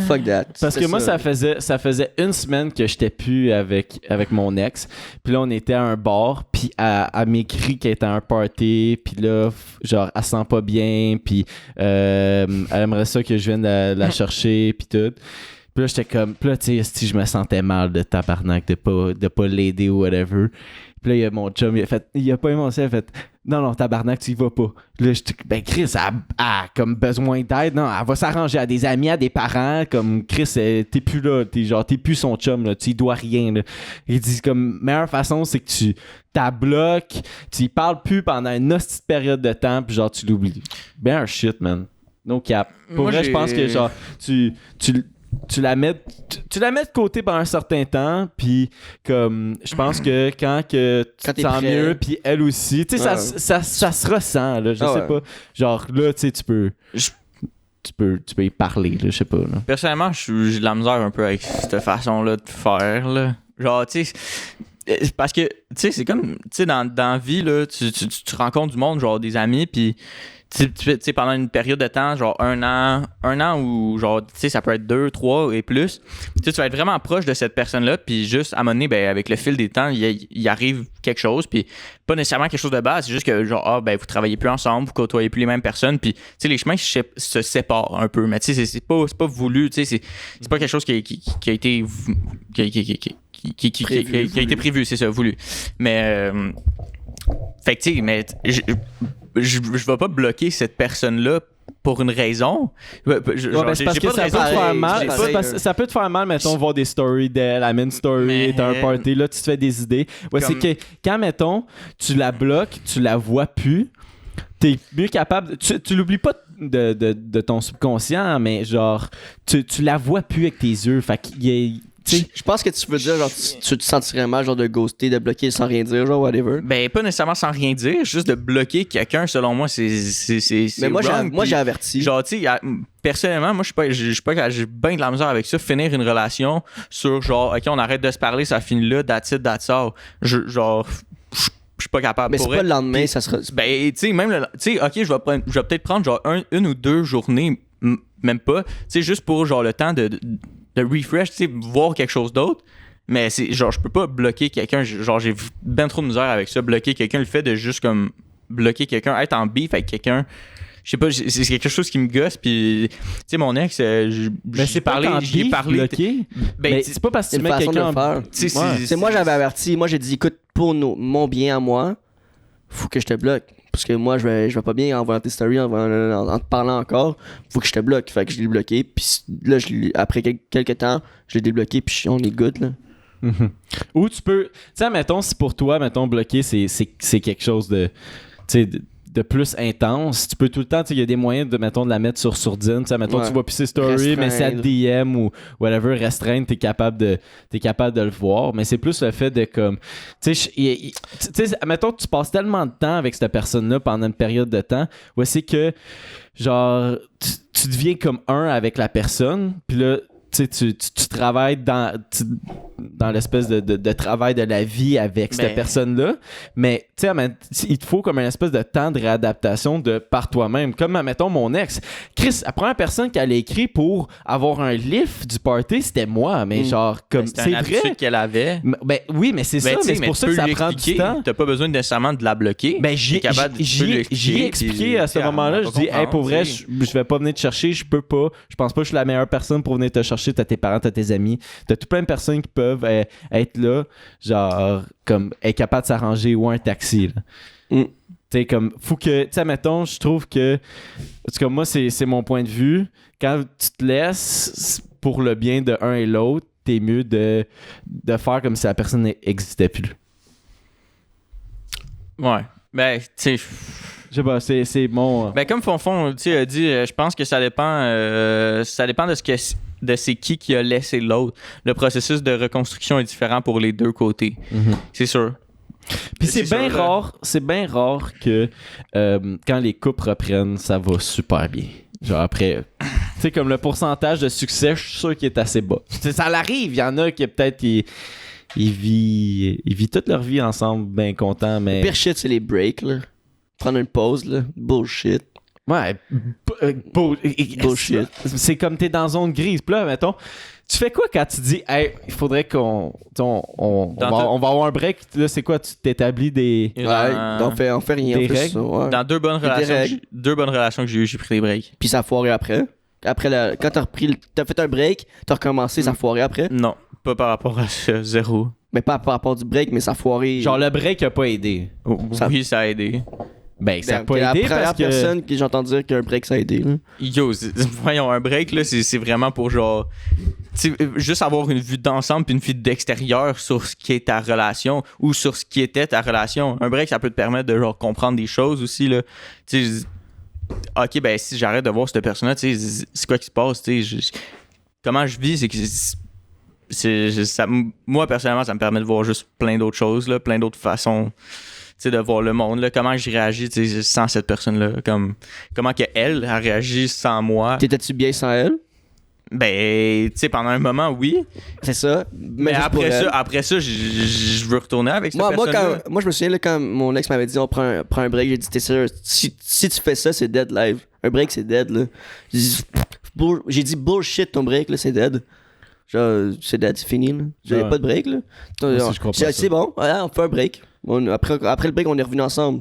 Fuck that.
Parce que moi, ça faisait 1 semaine que j'étais plus avec mon ex. Puis là, on était à un bar, puis elle m'écrit qu'elle était à un party, puis là, genre, elle se sent pas bien, puis elle aimerait ça que je vienne la chercher, puis tout. Puis là, j'étais comme... Puis là, tu sais, si je me sentais mal de tabarnak, de pas l'aider ou whatever. Puis là, il y a mon chum, il a pas émoncé, il a fait... Non, tabarnak, tu y vas pas. Là, j'étais... Ben, Chris, elle a comme besoin d'aide. Non, elle va s'arranger à des amis, à des parents. Comme, Chris, t'es plus là. T'es plus son chum, là. Tu y dois rien, là. Il dit, comme, meilleure façon, c'est que tu t'abloques. Tu y parles plus pendant une hostie de période de temps, puis genre, tu l'oublies. Ben, un shit, man. No cap. Pour vrai, je pense que, genre, tu la mets de côté pendant un certain temps, puis comme je pense que quand tu te sens mieux, puis elle aussi, tu sais, ça se ressent, là, je sais pas. Genre là, tu sais, tu peux y parler, là, je sais pas. Là.
Personnellement, j'ai de la misère un peu avec cette façon-là de faire, là. Genre, tu sais, parce que, tu sais, c'est comme, tu sais, dans la vie, là, tu rencontres du monde, genre des amis, puis tu sais, pendant une période de temps, genre un an ou genre, tu sais, ça peut être 2, 3 et plus, tu vas être vraiment proche de cette personne-là, puis juste à un moment donné, ben, avec le fil des temps, il arrive quelque chose, puis pas nécessairement quelque chose de base, c'est juste que genre, vous travaillez plus ensemble, vous côtoyez plus les mêmes personnes, puis tu sais, les chemins se séparent un peu, mais tu sais, c'est pas voulu, tu sais, c'est pas quelque chose qui a été qui a été prévu, c'est ça, voulu. Mais fait que tu sais, mais je vais pas bloquer cette personne-là pour une raison.
Parce que ça peut te faire mal. Ça peut te faire mal, mettons, voir des stories d'elle, elle met une story, t'as un party, là, tu te fais des idées. Ouais, c'est que quand, mettons, tu la bloques, tu la vois plus, t'es mieux capable... Tu l'oublies pas de ton subconscient, mais genre, tu la vois plus avec tes yeux. Fait qu'il
Je pense que tu veux dire, genre, tu te sentirais mal, genre, de ghoster, de bloquer sans rien dire, genre, whatever.
Ben, pas nécessairement sans rien dire, juste de bloquer quelqu'un, selon moi, c'est
Mais moi,
wrong,
j'ai averti.
Genre, tu sais, personnellement, moi, j'ai bien de la misère avec ça, finir une relation sur, genre, OK, on arrête de se parler, ça finit là, that's it, that's all. Genre, je suis pas capable.
Mais c'est pas le lendemain, ça sera...
Ben, tu sais, même, tu sais, OK, je vais peut-être prendre, genre, une ou deux journées, même pas, tu sais, juste pour, genre, le temps de refresh, tu sais, voir quelque chose d'autre. Mais c'est genre, je peux pas bloquer quelqu'un. Genre, j'ai ben trop de misère avec ça. Bloquer quelqu'un, le fait de juste comme bloquer quelqu'un, être en beef avec quelqu'un. Je sais pas, c'est quelque chose qui me gosse. Puis, tu sais, mon ex, j'ai parlé.
Bloqué.
Ben,
c'est pas parce que
C'est
tu
une
mets
façon de
quelqu'un
le faire. C'est moi, j'avais averti. Moi, j'ai dit, écoute, pour mon bien à moi, faut que je te bloque. Parce que moi, je vais pas bien en voyant tes stories, en te parlant encore. Faut que je te bloque. Fait que je l'ai bloqué. Puis là, après quelques temps, je l'ai débloqué. Puis on est good, là.
Mm-hmm. Ou tu peux... Tu sais, mettons, si pour toi, mettons, bloquer, c'est quelque chose de... Tu sais, de plus intense, tu peux tout le temps, il y a des moyens de, mettons, de la mettre sur sourdine, mettons, tu vois plus ses stories, mais c'est à DM ou whatever, restreindre, t'es capable de le voir, mais c'est plus le fait de comme, tu sais, mettons, tu passes tellement de temps avec cette personne-là pendant une période de temps, où c'est que, genre, tu deviens comme un avec la personne, puis là, tu travailles dans l'espèce de travail de la vie avec cette personne-là, mais il te faut comme une espèce de temps de réadaptation par toi-même. Comme, mettons, mon ex. Chris, la première personne qui allait écrire pour avoir un lift du party, c'était moi, mais genre, comme, c'est
une
vrai.
habitude qu'elle avait.
Ben oui, mais c'est ça, mais c'est pour ça que ça prend du temps.
T'as pas besoin nécessairement de la bloquer.
Ben, j'y ai expliqué à ce moment-là, je dis, hey, pour vrai, je vais pas venir te chercher, je peux pas, je pense pas que je suis la meilleure personne pour venir te chercher. T'as tes parents, t'as tes amis, t'as tout plein de personnes qui peuvent être là, genre, comme, être capable de s'arranger ou un taxi, là. Tu sais, comme, faut que, tu sais, mettons, je trouve que, en tout cas, moi, c'est mon point de vue, quand tu te laisses pour le bien de un et l'autre, t'es mieux de faire comme si la personne n'existait plus.
Ouais. Ben, tu sais...
Je sais pas, c'est bon.
Ben, comme Fonfon, tu sais, a dit, je pense que ça dépend de c'est qui a laissé l'autre. Le processus de reconstruction est différent pour les deux côtés. Mm-hmm. C'est sûr.
Puis c'est bien rare que quand les couples reprennent, ça va super bien. Genre après, tu sais, comme le pourcentage de succès, je suis sûr qu'il est assez bas. Ça l'arrive, il y en a qui peut-être ils vivent toute leur vie ensemble, bien contents, mais...
Le pire shit, c'est les breaks, là. Prendre une pause, là. Bullshit.
Ouais,
bullshit.
C'est comme t'es dans zone grise. Puis là, mettons, tu fais quoi quand tu dis, hey, il faudrait qu'on va avoir un break? Là, c'est quoi? Tu t'établis des.
On fait rien.
Des règles.
Ça, ouais.
Dans deux bonnes relations que j'ai eues, j'ai pris des breaks.
Puis ça a foiré après. Quand t'as fait un break, t'as recommencé, ça a foiré après?
Non, pas par rapport à zéro.
Mais pas par rapport du break, mais ça a foiré.
Genre, le break a pas aidé.
Oui, ça a aidé.
Ben, ça a pas aidé
la première personne que j'entends dire qu'un break, ça a aidé. Là.
Yo, voyons, un break, là, c'est vraiment pour genre... juste avoir une vue d'ensemble puis une vue d'extérieur sur ce qui est ta relation ou sur ce qui était ta relation. Un break, ça peut te permettre de genre comprendre des choses aussi, là. Tu sais, OK, ben si j'arrête de voir cette personne-là, tu sais, c'est quoi qui se passe, tu sais, comment je vis, c'est que moi, personnellement, ça me permet de voir juste plein d'autres choses, là, plein d'autres façons... T'sais, de voir le monde, là, comment j'ai réagi sans cette personne-là, comment qu'elle a réagi sans moi.
T'étais-tu bien sans elle?
Ben, tu sais, pendant un moment, oui.
C'est ça.
Mais après ça, je veux retourner avec cette personne-là.
Moi, je me souviens, là, quand mon ex m'avait dit, on prend un break, j'ai dit, t'es sûr, si tu fais ça, c'est dead live. Un break, c'est dead, là. J'ai dit, bullshit, ton break, là, c'est dead. Genre, c'est dead, c'est fini, là. J'avais pas de break, là. C'est bon, voilà, on fait un break. Après le break, on est revenus ensemble.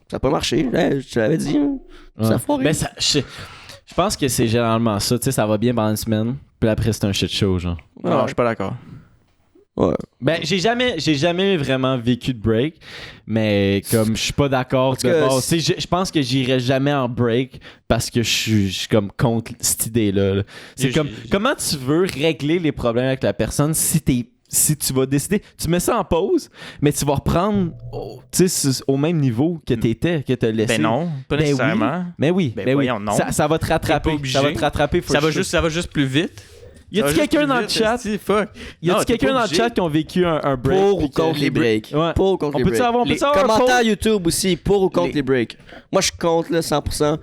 Ça n'a pas marché, je te l'avais dit. Hein. Ça a foiré.
Mais je pense que c'est généralement ça. Tu sais, ça va bien pendant une semaine, puis après, c'est un shit show, genre.
Non, je suis pas d'accord.
Ouais.
Ben, j'ai jamais vraiment vécu de break, mais comme je suis pas d'accord de base, je pense que j'irai jamais en break parce que je suis comme contre cette idée-là. Là. C'est comme, comment tu veux régler les problèmes avec la personne si tu vas décider, tu mets ça en pause, mais tu vas reprendre au même niveau que que t'as laissé.
Ben non, pas nécessairement.
Mais oui,
voyons, non.
Ça va te rattraper. Ça va te rattraper.
Ça va juste plus vite.
Y a-tu quelqu'un dans le chat? Y a-tu quelqu'un dans le chat qui a vécu un break?
Pour ou contre les breaks?
Ouais.
Pour ou contre les breaks?
On peut savoir un
commentaires
poll?
YouTube aussi, pour ou contre les breaks? Moi, je suis contre, là, 100%.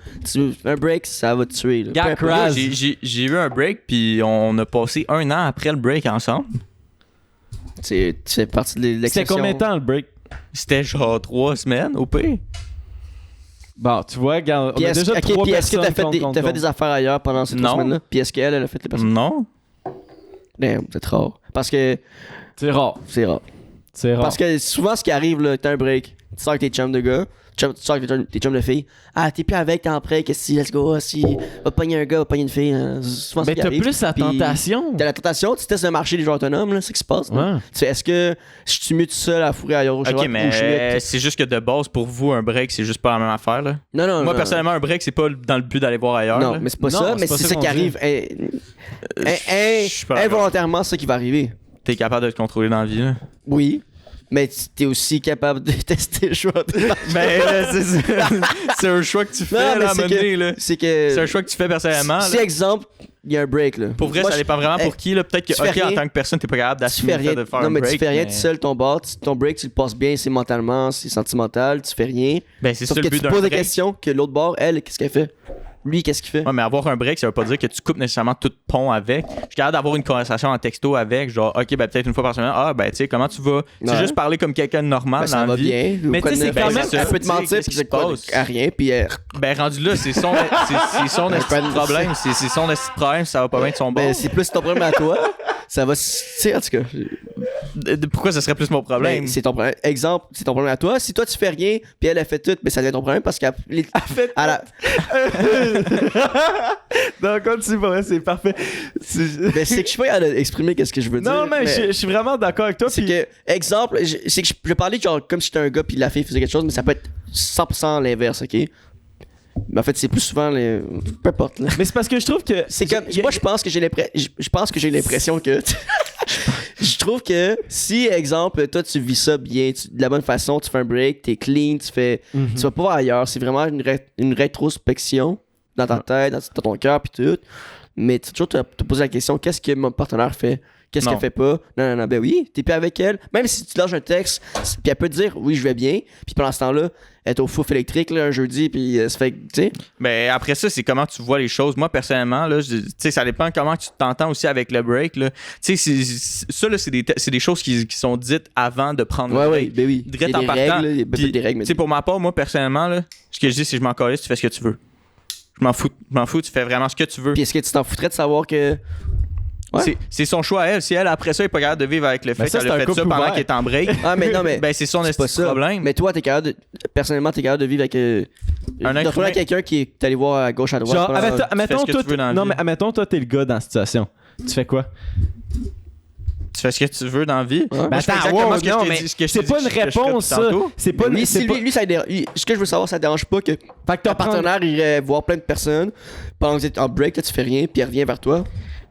Un break, ça va te tuer. Là.
Gag
Peu importe.
Raz.
J'ai eu un break, puis on a passé 1 an après le break ensemble.
Tu fais partie de l'exception.
C'était combien de temps le break?
C'était genre 3 semaines, au pire.
Bon, tu vois, regarde, on
Puis
a déjà
est-ce
3
que
personnes
t'as fait des affaires ailleurs pendant ces 3
Non.
semaines-là? Puis est-ce qu'elle a fait les personnes?
Non.
Damn, c'est rare. Parce que
C'est rare.
c'est rare.
C'est rare.
Parce que souvent, ce qui arrive, là, t'as un break, tu sors avec tes chums de gars, tu sors avec tes chums de filles. Ah, t'es plus avec, t'es en break, qu'est-ce que let's go, si, va pogner un gars, va pogner une fille. Hein. Souvent,
Mais
ce qui
t'as
arrive.
plus la
Puis
tentation.
T'as la tentation, tu testes le marché des joueurs autonomes, là, c'est ce qui se passe. là.
Ouais.
Tu fais, est-ce que je suis mieux tout seul à fourrer ailleurs au
Ok,
cheval ou je suis mieux
mais c'est juste que de base, pour vous, un break, c'est juste pas la même affaire, là.
Non,
Moi,
non.
personnellement, un break, c'est pas dans le but d'aller voir ailleurs.
Non,
là.
mais c'est pas
Non,
ça,
c'est
mais
pas
c'est
ça
ça
qu'on
qui
dit.
arrive.
Je suis pas d'accord.
Involontairement, c'est ça qui va arriver.
T'es capable de te contrôler dans la vie, là.
Oui, mais t'es aussi capable de tester le choix.
Ben, là, c'est un choix que tu fais,
Non, mais
là, à un
c'est
moment donné, là.
C'est que.
C'est un choix que tu fais personnellement,
Si,
là.
exemple, il y a un break, là.
Pour vrai,
Moi,
ça dépend vraiment pour qui, là. Peut-être que,
tu fais
ok, en
rien.
tant que personne, t'es pas capable
Tu
d'assumer
fais
le fait
rien.
de faire
Non,
un
mais
break.
tu fais rien
mais-
tout seul, ton bar. Ton break, tu le passes bien, c'est mentalement, c'est sentimental, tu fais rien.
Ben, c'est
Sauf
ça
que
le but
tu
d'un
poses des
break.
questions que l'autre bar, elle, qu'est-ce qu'elle fait? Lui, qu'est-ce qu'il fait?
Ouais, mais avoir un break, ça veut pas dire que tu coupes nécessairement tout pont avec. Je suis capable d'avoir une conversation en texto avec, genre, ok, ben peut-être une fois par semaine, ah, ben tu sais, comment tu vas? C'est
Ouais.
juste parler comme quelqu'un de normal
Ben,
dans
ça
la
va
vie.
bien.
Mais tu sais, c'est quand même-
Elle peut te
tu sais,
mentir,
qu'est-ce
puis
qui
c'est
se
quoi?
passe?
À rien, puis
Ben, rendu là, c'est son esti de problème. C'est son esti de problème, ça va pas bien de son bord.
ben, c'est plus ton problème à toi. Ça va. Tu sais, en tout cas.
Pourquoi ça serait plus mon problème?
Ben, c'est ton problème. Exemple, c'est ton problème à toi. Si toi, tu fais rien, puis elle a fait tout, ben, ça devient ton problème parce qu'elle.
fait
à la-
Non, continue, pour vrai, c'est parfait.
Ben, c'est que je suis pas capable d'exprimer qu'est-ce que je veux dire.
Non, mais je suis vraiment d'accord avec toi.
C'est
puis-
que, exemple, c'est que je parlais genre comme si j'étais un gars puis la fille faisait quelque chose, mais ça peut être 100% l'inverse, ok? Mais en fait, c'est plus souvent les. Peu importe, là.
Mais c'est parce que je trouve que.
C'est comme. Moi, je pense que j'ai l'impression que. Je trouve que si, exemple, toi, tu vis ça bien, de la bonne façon, tu fais un break, t'es clean, tu vas pas voir ailleurs. C'est vraiment une rétrospection dans ta tête, dans ton cœur, puis tout. Mais tu toujours te poser la question, qu'est-ce que mon partenaire fait? Qu'est-ce
Non.
qu'elle fait pas? Non, ben oui, t'es plus avec elle. Même si tu lâches un texte, puis elle peut te dire, oui, je vais bien. Puis pendant ce temps-là, elle est au fouf électrique, là, un jeudi, puis ça fait, tu sais.
Ben, après ça, c'est comment tu vois les choses. Moi, personnellement, là, tu sais, ça dépend comment tu t'entends aussi avec le break, là. Tu sais, ça, là, c'est des choses qui sont dites avant de prendre le
Ouais,
break.
ben oui.
Direct
Il y a
en
des
partant.
règles, il y a
Puis,
des règles, mais
tu sais, pour ma part, moi, personnellement, là, ce que je dis, c'est je m'en calisse, tu fais ce que tu veux. Je m'en fous, tu fais vraiment ce que tu veux.
Puis est-ce que tu t'en foutrais de savoir que. Ouais.
C'est son choix à elle. Si elle, après ça, est pas capable de vivre avec le fait
ça,
qu'elle a
c'est un
fait ça
couple
pendant
ouvert.
qu'elle est en break,
Ah, mais non, mais.
ben, c'est son
c'est pas
esti
ça.
de problème.
Mais toi, personnellement, t'es capable de vivre avec.
Un
de
être
retrouver
humain.
quelqu'un qui est allé voir à gauche, à droite.
Genre,
pendant-
admettons,
ce que
toi,
tu veux dans la
non,
vie.
mais admettons, toi, t'es le gars dans la situation. Tu fais quoi?
Tu fais ce que tu veux dans la vie.
Ouais.
Moi,
Ben
je fais
attends,
exactement
wow,
ce que je
non,
t'ai
mais
dit- ce que je
c'est
t'ai
pas
dit
une
que je ferais
réponse,
depuis
ça.
tantôt.
C'est pas
Oui,
une.
si
c'est pas-
lui, ce que je veux savoir, ça dérange pas que
Fait que
ton
t'as
partenaire irait voir plein de personnes pendant que vous êtes en break, là, tu fais rien, puis elle revient vers toi.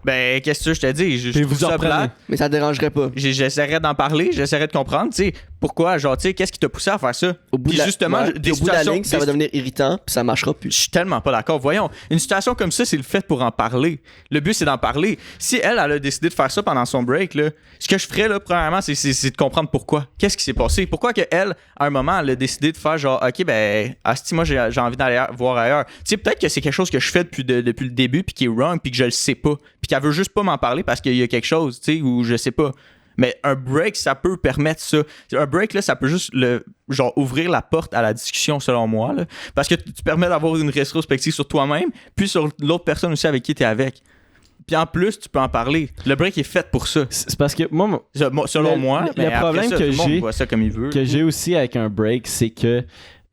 Ben, qu'est-ce que tu veux, je te dis? Je
Puis
trouve
vous en
ça
prenez.
plate.
Mais ça te dérangerait pas.
J'essaierais d'en parler, j'essaierais de comprendre, tu sais, pourquoi, genre, tu sais, qu'est-ce qui t'a poussé à faire ça?
Au bout
Puis
de la,
justement,
ouais,
des
puis au bout de la
situations-
ligne, ça va
des-
devenir irritant, puis ça marchera
Je
plus.
suis tellement pas d'accord. Voyons, une situation comme ça, c'est le fait pour en parler. Le but, c'est d'en parler. Si elle a décidé de faire ça pendant son break, là, ce que je ferais, là, premièrement, c'est de comprendre pourquoi. Qu'est-ce qui s'est passé? Pourquoi que elle, à un moment, elle a décidé de faire genre, OK, ben, asti, moi, j'ai envie d'aller voir ailleurs. Tu sais, peut-être que c'est quelque chose que je fais depuis le début, puis qui est wrong, puis que je le sais pas. Puis qu'elle veut juste pas m'en parler parce qu'il y a quelque chose, tu sais, ou je sais pas. Mais un break, ça peut permettre ça. Un break, là, ça peut juste genre ouvrir la porte à la discussion, selon moi. Là, parce que tu permets d'avoir une rétrospective sur toi-même, puis sur l'autre personne aussi avec qui tu es avec. Puis en plus, tu peux en parler. Le break est fait pour ça.
C'est parce que moi,
Selon moi.
le
Mais après
problème
ça,
que
tout le monde
j'ai-
voit ça comme il veut.
que j'ai aussi avec un break, c'est que.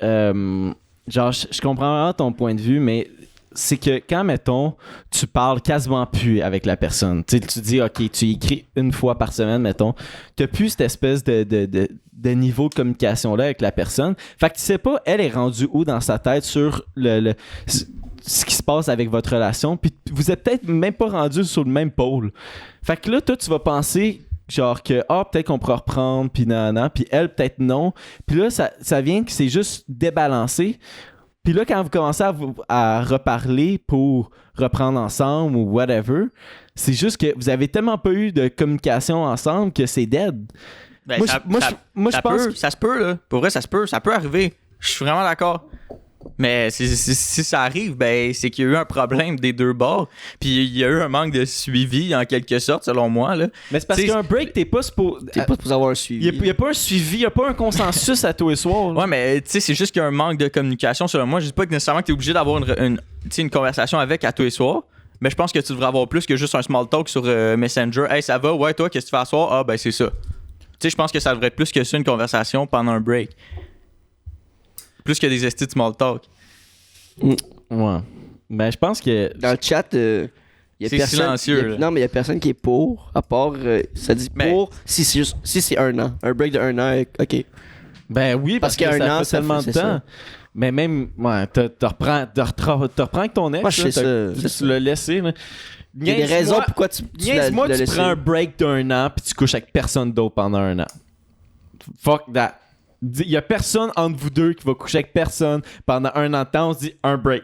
Genre, je comprends vraiment ton point de vue, mais c'est que quand, mettons, tu parles quasiment plus avec la personne, tu sais, tu dis, OK, tu écris une fois par semaine, mettons, t'as plus cette espèce de niveau de communication-là avec la personne. Fait que tu sais pas, elle est rendue où dans sa tête sur ce qui se passe avec votre relation, puis vous êtes peut-être même pas rendu sur le même pôle. Fait que là, toi, tu vas penser genre que peut-être qu'on pourra reprendre, puis non, puis elle peut-être non, puis là ça vient que c'est juste débalancé Puis là, quand vous commencez à reparler pour reprendre ensemble ou whatever, c'est juste que vous avez tellement pas eu de communication ensemble que c'est dead.
Ben,
Moi, je pense que...
ça se peut, là. Pour vrai, ça peut arriver. Je suis vraiment d'accord. Mais si ça arrive, ben c'est qu'il y a eu un problème des deux bords. Puis il y a eu un manque de suivi, en quelque sorte, selon moi. Là.
Mais c'est parce qu'un break, t'es pas supposé
avoir un suivi.
Il n'y a pas un suivi, il n'y a pas un consensus à tous les soirs.
Ouais, mais tu sais, c'est juste qu'il y a un manque de communication, selon moi. Je dis pas que nécessairement que t'es obligé d'avoir une conversation avec à tous les soirs. Mais je pense que tu devrais avoir plus que juste un small talk sur Messenger. Hey, ça va? Ouais, toi, qu'est-ce que tu fais à soir? Ah, ben c'est ça. Tu sais, je pense que ça devrait être plus que ça, une conversation pendant un break. Plus que des estis de small talk.
Ouais. Ben, je pense que...
Dans le chat, y a
c'est
personne,
silencieux.
non, mais il y a personne qui est pour, à part... ça dit pour si c'est 1 an. Un break de 1 an, OK.
Ben oui, parce que ça fait tellement de temps. Ça. Mais même, ouais, te reprends avec ton ex.
Moi, je sais ça.
Tu l'as laissé, là.
Il y a des raisons pourquoi tu l'as laissé.
Tu prends un break d'1 an puis tu couches avec personne d'autre pendant 1 an. Fuck that. Il y a personne entre vous deux qui va coucher avec personne pendant 1 an de temps. On se dit un break.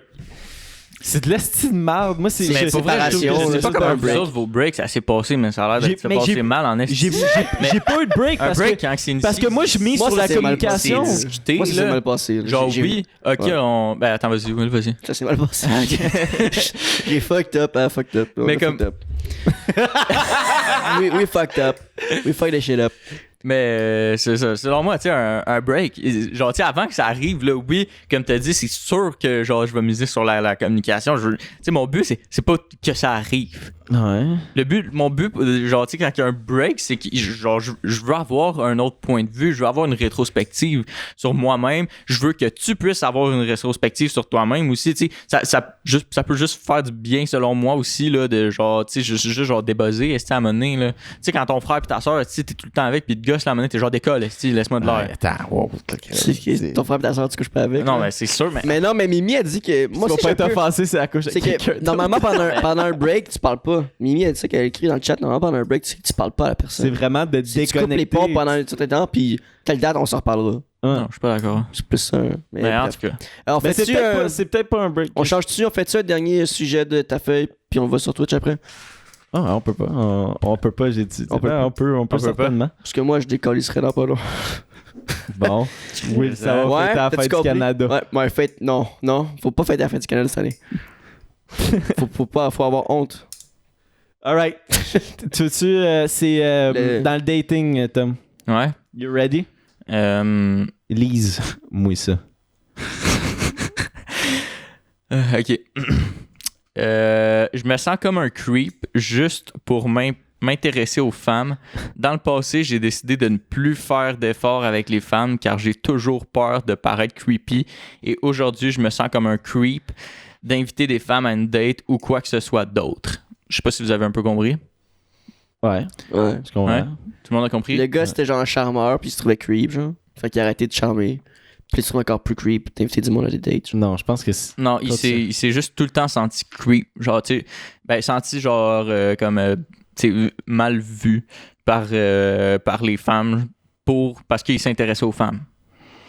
C'est de l'esti de merde. Moi, c'est
mais pour vrai, je sais pas comment vous autres, vos breaks, ça s'est passé, mais ça a l'air d'être passé mal en esti.
J'ai pas eu de break parce que moi, je mise sur la communication.
Moi, ça s'est mal passé.
Genre, oui, ok, Ben, attends, vas-y.
Ça s'est mal passé. J'ai fucked up.
Mais comme...
We fucked up. We fucked the shit up.
Mais c'est ça. Selon moi, tu sais, un break, genre, tu sais, avant que ça arrive, là, oui, comme tu as dit, c'est sûr que, genre, je vais miser sur la communication. Tu sais, mon but, c'est pas que ça arrive.
Ouais.
Mon but, genre, tu sais, quand il y a un break, c'est que, genre, je veux avoir un autre point de vue, je veux avoir une rétrospective sur moi-même. Je veux que tu puisses avoir une rétrospective sur toi-même aussi, tu sais. Ça peut juste faire du bien, selon moi aussi, là, de genre, tu sais, juste genre débuzzer, est-ce à un moment donné, là. Tu sais, quand ton frère et ta soeur, tu sais, t'es tout le temps avec, puis le gosse, là, à un moment donné, t'es genre d'école, laisse-moi de l'air.
Attends, wow.
Ton frère et ta soeur, tu couches pas avec.
Non, mais c'est sûr, mais.
Mais non, mais Mimi a dit que. Moi,
si tu vas pas être offensé, c'est à couche avec quelqu'un.
Normalement, pendant un break, tu parles pas. Mimi a dit ça qu'elle a écrit dans le chat. Normalement, pendant un break, tu parles pas à la personne.
C'est vraiment de déconnecter.
Tu coupes les pompes pendant un certain temps, puis telle date, on s'en reparlera.
Non, je suis pas d'accord.
C'est plus ça.
Mais en tout cas.
Alors,
c'est peut-être pas un break.
On change-tu, on fait-tu un dernier sujet de ta feuille, puis on va sur Twitch après?
Ah, on peut pas. On peut pas, j'ai dit. On peut certainement.
Parce que moi, je décollerai dans pas long.
Bon. Oui, ça va fêter la fête du Canada.
Ouais, fête. Non. Faut pas fêter la fête du Canada cette année. Faut avoir honte.
Alright. Tu veux-tu, c'est dans le dating, Tom.
Ouais.
You ready? Lise, moi ça.
Ok. Je me sens comme un creep juste pour m'intéresser aux femmes. Dans le passé, j'ai décidé de ne plus faire d'efforts avec les femmes car j'ai toujours peur de paraître creepy. Et aujourd'hui, je me sens comme un creep d'inviter des femmes à une date ou quoi que ce soit d'autre. Je sais pas si vous avez un peu compris.
Ouais. Je comprends.
Ouais. Tout le monde a compris?
Le gars, c'était genre un charmeur, puis il se trouvait creep, genre. Fait qu'il a arrêté de charmer. Puis il se trouve encore plus creep, d'inviter du monde à des dates.
Non, je pense que c'est...
Non, il s'est juste tout le temps senti creep. Genre, tu sais, senti genre comme, tu sais, mal vu par les femmes parce qu'il s'intéressait aux femmes.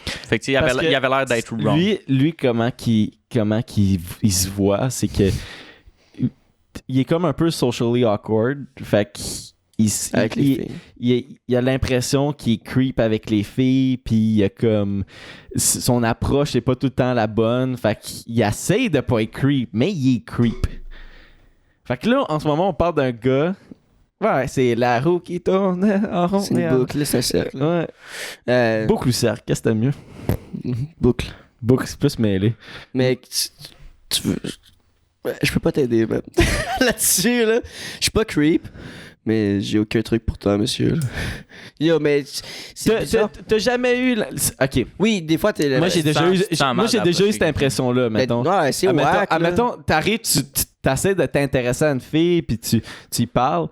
Fait que, tu sais, il avait l'air d'être wrong.
Lui, comment qu'il se voit, c'est que il est comme un peu socially awkward. Fait qu'il a l'impression qu'il est creep avec les filles, puis il a comme son approche n'est pas tout le temps la bonne. Fait qu'il essaie de pas être creep, mais il est creep. Fait que là, en ce moment, on parle d'un gars. Ouais, c'est la roue qui tourne en rond.
C'est une boucle, c'est un cercle.
Ouais. Boucle ou cercle, qu'est-ce que t'as mieux?
Boucle.
Boucle, c'est plus mêlé.
Mais tu veux... Je peux pas t'aider, man. Là-dessus, là. Je suis pas creep, mais j'ai aucun truc pour toi, monsieur. Yo, mais...
T'as jamais eu... OK.
Oui, des fois, t'es...
Moi, j'ai déjà eu cette impression-là, mettons.
Ouais, c'est wack,
admettons, t'arrives, t'essaies de t'intéresser à une fille, puis tu y parles.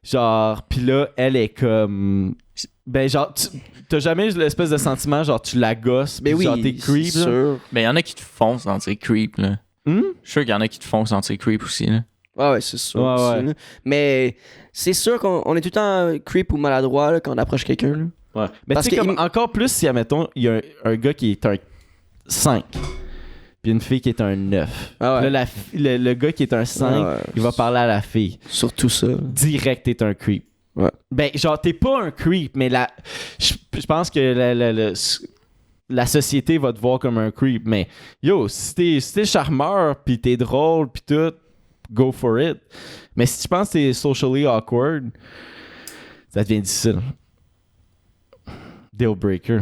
Genre, pis là, elle est comme... Ben, genre, t'as jamais eu l'espèce de sentiment, genre, tu la gosses, pis genre, t'es creep,
c'est sûr.
Ben, il y en a qui te font sentir creep, là. Je suis sûr qu'il y en a qui te font sentir creep aussi, là.
Ouais, c'est sûr. Ouais. Mais c'est sûr qu'on est tout le temps creep ou maladroit là, quand on approche quelqu'un, là.
Ouais. Mais tu sais, comme encore plus si, admettons, il y a un gars qui est un 5. puis une fille qui est un 9.
Ah ouais.
Là, le gars qui est un 5, il va parler à la fille.
Surtout ça.
Direct, t'es un creep.
Ouais.
Ben, genre, t'es pas un creep, mais je pense que la société va te voir comme un creep. Mais yo, si t'es charmeur, puis t'es drôle, puis tout, go for it. Mais si tu penses que t'es socially awkward, ça devient difficile. Deal breaker.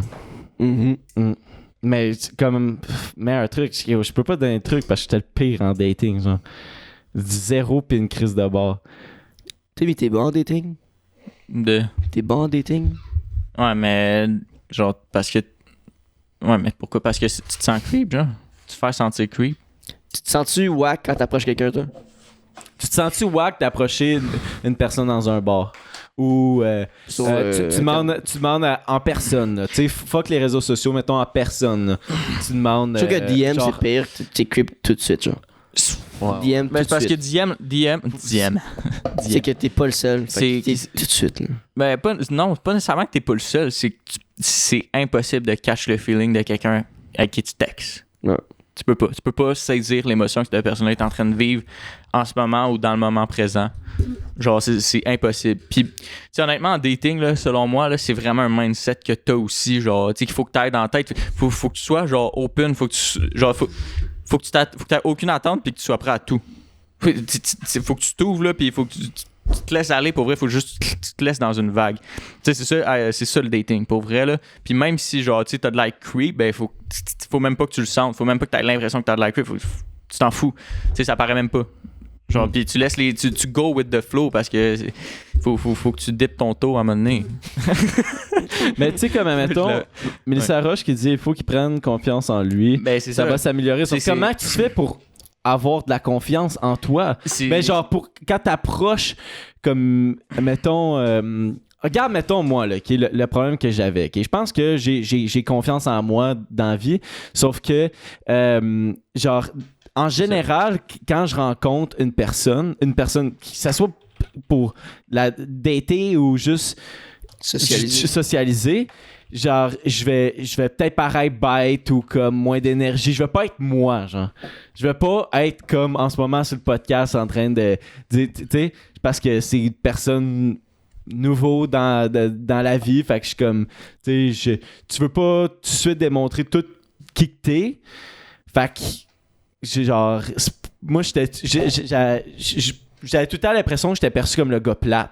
Mais mais un truc, je peux pas donner un truc parce que j'étais le pire en dating, genre. 0 pis une crise de barre.
T'es bon en dating? T'es bon en dating?
Ouais, mais genre, parce que... Ouais, mais pourquoi? Parce que tu te sens creep, genre. Tu te fais sentir creep.
Tu te sens-tu wack quand t'approches quelqu'un, toi?
Tu te sens-tu wack d'approcher une personne dans un bar? Ou tu demandes en personne. Tu sais, fuck les réseaux sociaux, mettons en personne. Là. Tu demandes.
Je trouve que DM,
genre...
c'est pire. T'es creep tout de suite, genre.
Wow.
DM,
Ben, c'est parce que DM.
C'est que t'es pas le seul.
C'est
tout de suite. Là.
Ben, non, c'est pas nécessairement que t'es pas le seul. C'est que c'est impossible de cacher le feeling de quelqu'un avec qui tu textes.
Ouais.
Tu peux pas saisir l'émotion que cette personne-là est en train de vivre en ce moment ou dans le moment présent. Genre, c'est impossible. Puis, tu sais, honnêtement, en dating, là, selon moi, là, c'est vraiment un mindset que t'as aussi. Genre, tu sais, qu'il faut que t'ailles dans la tête. Faut que tu sois, genre, open. Faut que tu t'aies aucune attente puis que tu sois prêt à tout. Faut que tu t'ouvres, là, puis il faut que tu te laisses aller. Pour vrai, faut juste que tu te laisses dans une vague. Tu sais, c'est ça le dating, pour vrai, là. Puis même si, genre, tu sais, t'as de like creep, ben, faut même pas que tu le sentes. Faut même pas que t'aies l'impression que t'as de like creep. Tu t'en fous. Tu sais, ça paraît même pas. Genre, puis tu laisses tu go with the flow parce que faut que tu dippes ton taux à un moment donné.
Mais tu sais, comme, mettons, Mélissa Roche qui dit il faut qu'il prenne confiance en lui.
Ben, c'est
ça va s'améliorer. Comment tu fais pour avoir de la confiance en toi? Ben, genre, quand t'approches, comme, mettons... regarde, mettons, moi, là, qui est le problème que j'avais. Okay? Je pense que j'ai confiance en moi dans la vie, sauf que, genre... En général, quand je rencontre une personne, que ça soit pour la dater ou juste socialiser, genre, je vais peut-être paraître bête ou comme moins d'énergie. Je vais pas être moi, genre. Je vais pas être comme en ce moment sur le podcast en train de dire, tu sais, parce que c'est une personne nouveau dans la vie, fait que je suis comme, tu sais, tu veux pas tout de suite démontrer tout qui que t'es, fait que genre, moi, j'avais tout le temps l'impression que j'étais perçu comme le gars plate.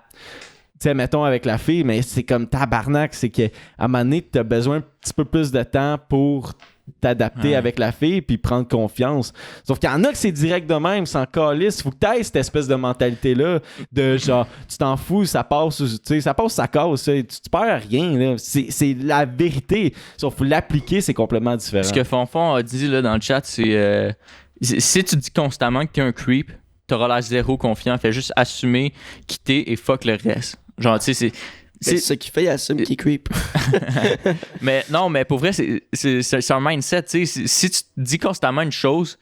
Tu sais, mettons avec la fille, mais c'est comme tabarnak, c'est qu'à un moment donné, t'as besoin un petit peu plus de temps pour t'adapter avec la fille puis prendre confiance. Sauf qu'il y en a que c'est direct de même, sans calice. Faut que t'aies cette espèce de mentalité-là de genre, tu t'en fous, ça passe, tu sais, ça passe, ça casse, tu perds rien, là. C'est la vérité. Sauf qu'il faut l'appliquer, c'est complètement différent.
Ce que Fonfon a dit là, dans le chat, c'est si tu dis constamment que t'es un creep, t'auras l'air zéro confiant, fais juste assumer, quitter et fuck le reste. Genre, tu sais,
c'est ce qui fait, il assume qu'il est creep.
Mais non, mais pour vrai, c'est un mindset. Si tu dis constamment une chose,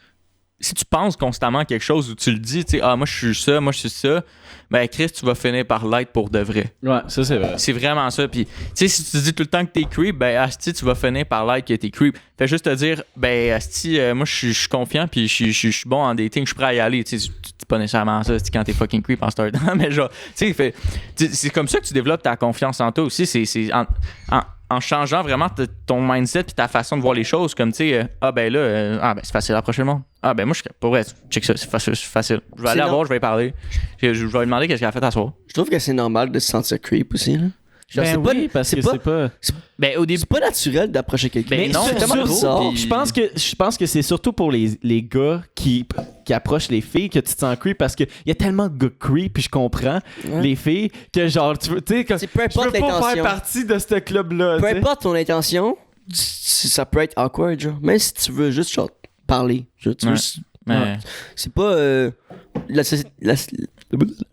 si tu penses constamment quelque chose où tu le dis, tu sais, moi je suis ça, moi je suis ça, ben Chris, tu vas finir par l'être pour de vrai.
Ouais, ça c'est vrai.
C'est vraiment ça. Puis, tu sais, si tu dis tout le temps que t'es creep, ben asti, tu vas finir par l'être que t'es creep. Fais juste te dire, ben asti, moi je suis confiant, puis je suis bon en dating, je suis prêt à y aller. Tu sais, c'est pas nécessairement ça, quand t'es fucking creep en start. Mais genre, tu sais, c'est comme ça que tu développes ta confiance en toi aussi. C'est en changeant vraiment ton mindset et ta façon de voir les choses, comme tu sais, ben c'est facile d'approcher le monde. Ben moi, pour vrai, check ça, c'est facile. Je vais aller la voir, je vais y parler. Je vais lui demander qu'est-ce qu'elle a fait à soir.
Je trouve que c'est normal de se sentir creep aussi, là.
Genre, parce que c'est pas...
Ben, au début,
c'est pas naturel d'approcher quelqu'un.
Ben non,
c'est tellement bizarre.
Je pense que c'est surtout pour les gars qui approchent les filles que tu te sens creep, parce qu'il y a tellement de gars creep, puis je comprends les filles, que genre, tu sais, peu importe tu veux pas faire partie de ce club-là.
Peu importe ton intention, ça peut être awkward, genre. Même si tu veux juste genre, parler. Genre, tu veux juste, c'est pas...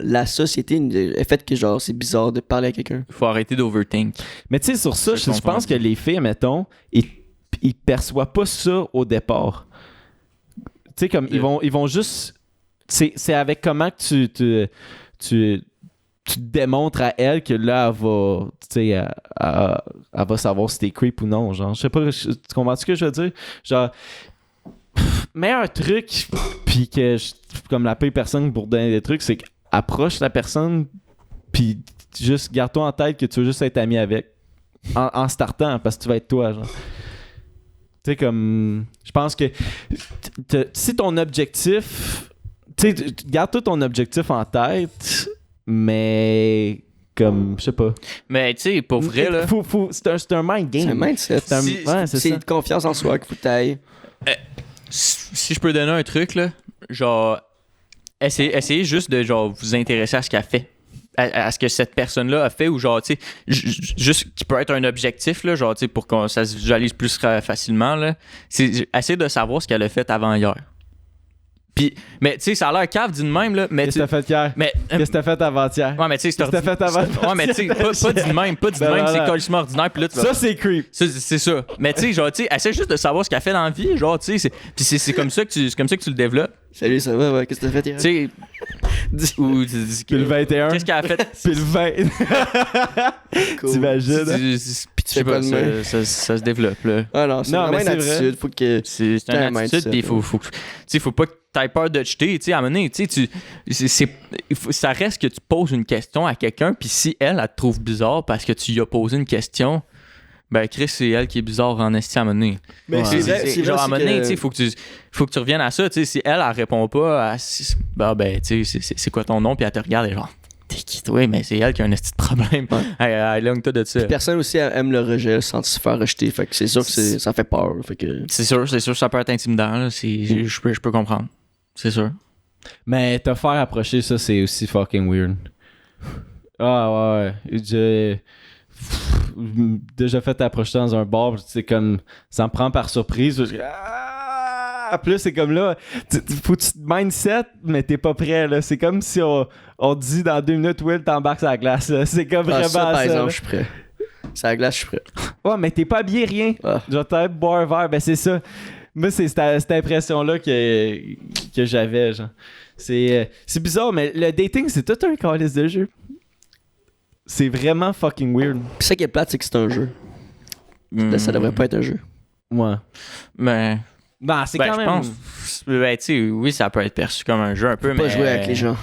la société est faite que genre c'est bizarre de parler à quelqu'un.
Faut arrêter d'overthink.
Mais tu sais, sur ça, je pense que les filles, mettons, ils perçoivent pas ça au départ. Tu sais, comme ils vont juste... C'est avec comment que tu démontres à elle que là, elle va, tu sais, elle va savoir si t'es creep ou non. Genre, je sais pas, tu comprends ce que je veux dire? Genre... meilleur truc, puis que comme la pire personne pour donner des trucs, c'est qu'approche la personne, puis juste garde-toi en tête que tu veux juste être ami avec. En startant, parce que tu vas être toi, genre. Tu sais, comme... Je pense que si ton objectif... Tu sais, garde-toi ton objectif en tête, mais... Comme, je sais pas.
Mais tu sais, pour vrai, là...
C'est un mind game.
C'est un mindset. C'est une confiance en soi qu'il faut que t'ailles.
Si je peux donner un truc, là, genre... Essayez juste de, genre, vous intéresser à ce qu'elle fait. À ce que cette personne-là a fait, ou genre, tu sais, juste qui peut être un objectif, là, genre, tu sais, pour que ça se visualise plus facilement, là, c'est essayer de savoir ce qu'elle a fait avant hier. Puis, mais tu sais, ça a l'air cave d'une même, là.
Qu'est-ce que t'as fait hier? Qu'est-ce que t'as fait avant-hier?
Ouais, mais tu sais,
qu'est-ce que t'as fait avant?
Ouais, mais tu sais, pas d'une même, c'est colissement ordinaire. Puis là,
ça, c'est creep.
C'est ça. Mais tu sais, genre, tu sais, essaie juste de savoir ce qu'elle fait dans la vie, genre, tu sais, puis c'est comme ça que tu le développes.
Salut, ça va, ouais, qu'est-ce que t'as fait hier?
Tu sais, ou
puis le 21.
Qu'est-ce qu'elle a fait?
Puis le 20. Cool. T'imagines?
Puis tu sais pas, ça se développe, là.
Ah non, c'est vraiment une attitude. Faut que
c'est une attitude, puis faut pas que t'aies peur de te jeter, tu sais, à un moment donné, tu sais, ça reste que tu poses une question à quelqu'un, puis si elle te trouve bizarre parce que tu lui as posé une question, ben Chris, c'est elle qui est bizarre en esti à un moment donné.
Mais
c'est genre à un moment donné, tu sais, faut que tu reviennes à ça, tu sais, si elle répond pas à ben tu sais, c'est quoi ton nom, puis elle te regarde et genre t'es qui toi, mais c'est elle qui a un esti de problème. Hey, longue-toi de ça.
Puis personne aussi aime le rejet, sans se faire rejeter, fait que c'est sûr que ça fait peur, fait que
c'est sûr ça peut être intimidant là, je peux comprendre. C'est sûr.
Mais te faire approcher, ça, c'est aussi fucking weird. Ah ouais. J'ai déjà fait approcher dans un bar, c'est comme... Ça me prend par surprise. Plus c'est comme là, faut que tu te mindset, mais t'es pas prêt, là. C'est comme si on dit dans 2 minutes, Will, t'embarques sur la glace, là. C'est comme vraiment ça.
Par exemple, je suis prêt. Sur la glace, je suis prêt.
Ouais, mais t'es pas habillé rien. Genre, t'as boire un verre, ben c'est ça. Moi, c'est cette impression-là que j'avais, genre. C'est bizarre, mais le dating, c'est tout un calice de jeu. C'est vraiment fucking weird.
Pis ça qui est plate, c'est que c'est un jeu. Ça devrait pas être un jeu.
Ouais.
Mais...
Ben, c'est quand même...
je pense... Ben, tu sais, oui, ça peut être perçu comme un jeu un peu, mais...
Pas jouer avec les gens.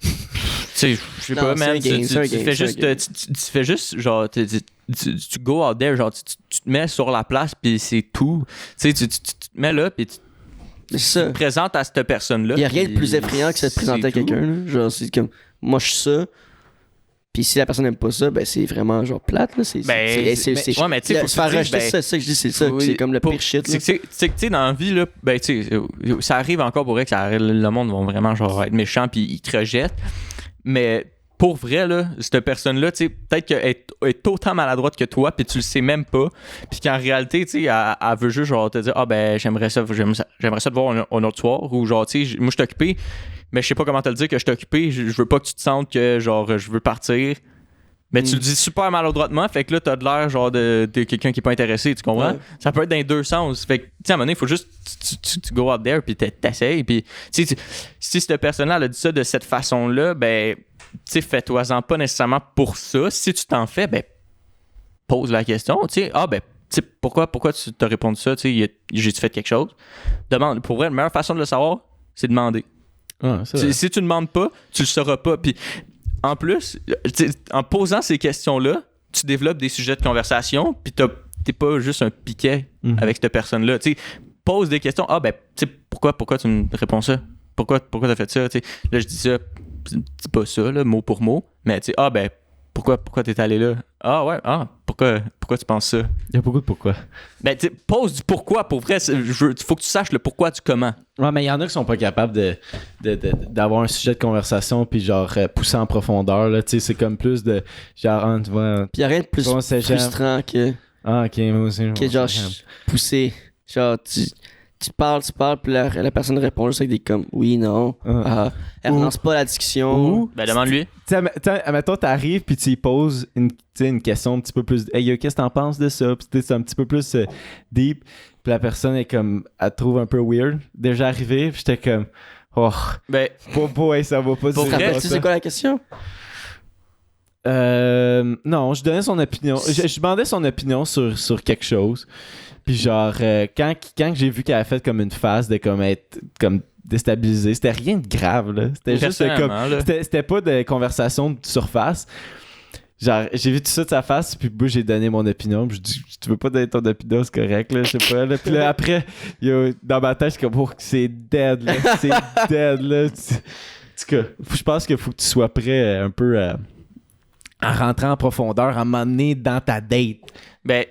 Tu sais, je sais pas, man, tu fais juste, genre, tu go out there, genre, tu te mets sur la place, puis c'est tout. Tu sais, tu te mets là, puis tu te présentes à cette personne-là.
Il y a rien de plus effrayant que de se présenter à quelqu'un, là. Genre, c'est comme, moi, je suis ça. Puis si la personne n'aime pas ça, ben c'est vraiment genre plate, là.
Mais tu sais, faut
se faire rejeter, c'est ça que je dis, c'est ça. C'est comme le pire shit, là.
C'est que, tu sais, dans la vie, là, ben, tu sais, ça arrive encore pour vrai que le monde va vraiment, genre, être méchant, puis ils te rejettent. Mais pour vrai, là, cette personne-là, tu sais, peut-être qu'elle est autant maladroite que toi, puis tu le sais même pas. Puis qu'en réalité, tu sais, elle veut juste, genre, te dire, ah, ben, j'aimerais ça te voir un autre soir, ou genre, tu sais, moi, je suis occupé. Mais je sais pas comment te le dire que je suis occupé, je veux pas que tu te sentes que genre je veux partir. Mais tu le dis super maladroitement, fait que là t'as de l'air genre de quelqu'un qui est pas intéressé, tu comprends? Ouais. Ça peut être dans les deux sens. Fait que tu sais à un moment donné, il faut juste tu go out there puis t'essayes puis tu sais si cette personne-là elle a dit ça de cette façon-là, ben tu sais fais-toi-en pas nécessairement pour ça. Si tu t'en fais, ben pose la question, tu sais ben tu sais pourquoi tu t'as répondu ça, tu sais j'ai-tu fait quelque chose? Demande. Pour vrai, la meilleure façon de le savoir, c'est demander.
Ah,
si tu ne demandes pas, tu le sauras pas. Puis en plus, en posant ces questions-là, tu développes des sujets de conversation, puis t'es pas juste un piquet avec cette personne-là. T'sais, pose des questions. Ah ben, tu sais, pourquoi tu me réponds ça? Pourquoi t'as fait ça? T'sais, là, je dis ça, dis pas ça, là, mot pour mot, mais tu sais, ah ben, pourquoi t'es allé là? Ah ouais, pourquoi tu penses ça?
Il y a beaucoup de pourquoi.
Ben, pose du pourquoi, pour vrai, faut que tu saches le pourquoi du comment.
Ouais, mais il y en a qui sont pas capables d'avoir un sujet de conversation puis genre pousser en profondeur, là, tu sais, c'est comme plus de genre, tu vois...
Puis il y a rien de plus frustrant que...
Ah, ok, moi aussi.
Que genre, pousser, genre, tu parles, puis la personne répond juste avec des comme oui, non. Elle relance pas la discussion.
Ben, demande-lui.
Tu sais, mettons, t'arrives puis tu y poses une question un petit peu plus. Hey, qu'est-ce que t'en penses de ça? Puis c'est un petit peu plus deep. Puis la personne est comme, elle te trouve un peu weird. Déjà arrivé, puis j'étais comme, oh,
ben,
ça va pas
dire ça. C'est quoi la question?
Non, je donnais son opinion. Je demandais son opinion sur quelque chose. Puis genre, quand j'ai vu qu'elle avait fait comme une phase de comme être comme déstabilisée, c'était rien de grave, là. C'était juste comme... C'était pas de conversation de surface. Genre, j'ai vu tout ça de sa face, puis moi, j'ai donné mon opinion. Puis je dis, tu veux pas donner ton opinion, c'est correct, là, je sais pas. Là. Puis là, après, dans ma tête, je suis comme, oh, c'est dead, là. C'est dead, là. En tout cas, je pense qu'il faut que tu sois prêt un peu à rentrer en profondeur, à m'emmener dans ta date.
Ben,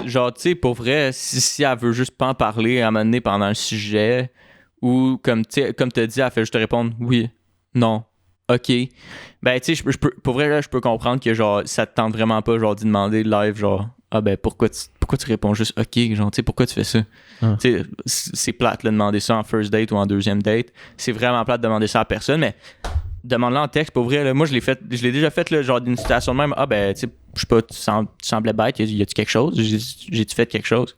genre, tu sais, pour vrai, si elle veut juste pas en parler, à m'amener pendant le sujet, ou comme t'as dit, elle fait juste te répondre oui, non, ok. Ben, tu sais, pour vrai, là, je peux comprendre que, genre, ça te tente vraiment pas, genre, d'y demander live, genre, ah ben, pourquoi tu réponds juste ok, genre, tu sais, pourquoi tu fais ça? Tu sais, c'est plate, là, de demander ça en first date ou en deuxième date. C'est vraiment plate de demander ça à personne, mais demande-le en texte, pour vrai, là. Moi, je l'ai déjà fait, là, genre, d'une situation de même, ah ben, tu sais, je sais pas, tu semblais bête, y a-tu quelque chose? J'ai-tu fait quelque chose?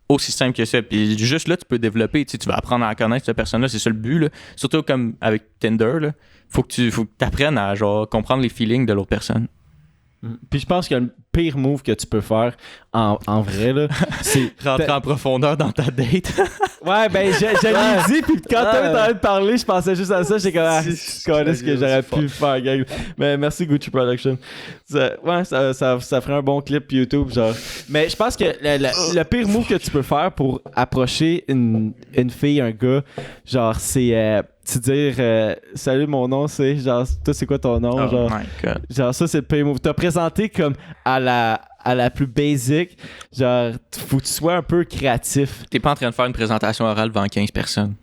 Aussi simple que ça. Puis juste là, tu peux développer, tu vas apprendre à connaître cette personne-là, c'est ça le but, là. Surtout comme avec Tinder, là. Faut que tu apprennes à genre comprendre les feelings de l'autre personne.
Puis je pense que le pire move que tu peux faire en vrai, là, c'est...
Rentrer en profondeur dans ta date.
Ouais, ben, je l'ai dit, puis quand t'avais en train de parler, je pensais juste à ça, j'étais comme, ce que j'aurais pu faire, gang. Mais merci, Gucci Production. Ça ferait un bon clip YouTube, genre. Mais je pense que le pire move que tu peux faire pour approcher une fille, un gars, genre, c'est... tu dire salut, mon nom c'est genre, toi c'est quoi ton nom? Genre ça c'est le pire move. T'as présenté comme à la plus basic, genre faut que tu sois un peu créatif.
T'es pas en train de faire une présentation orale devant 15 personnes.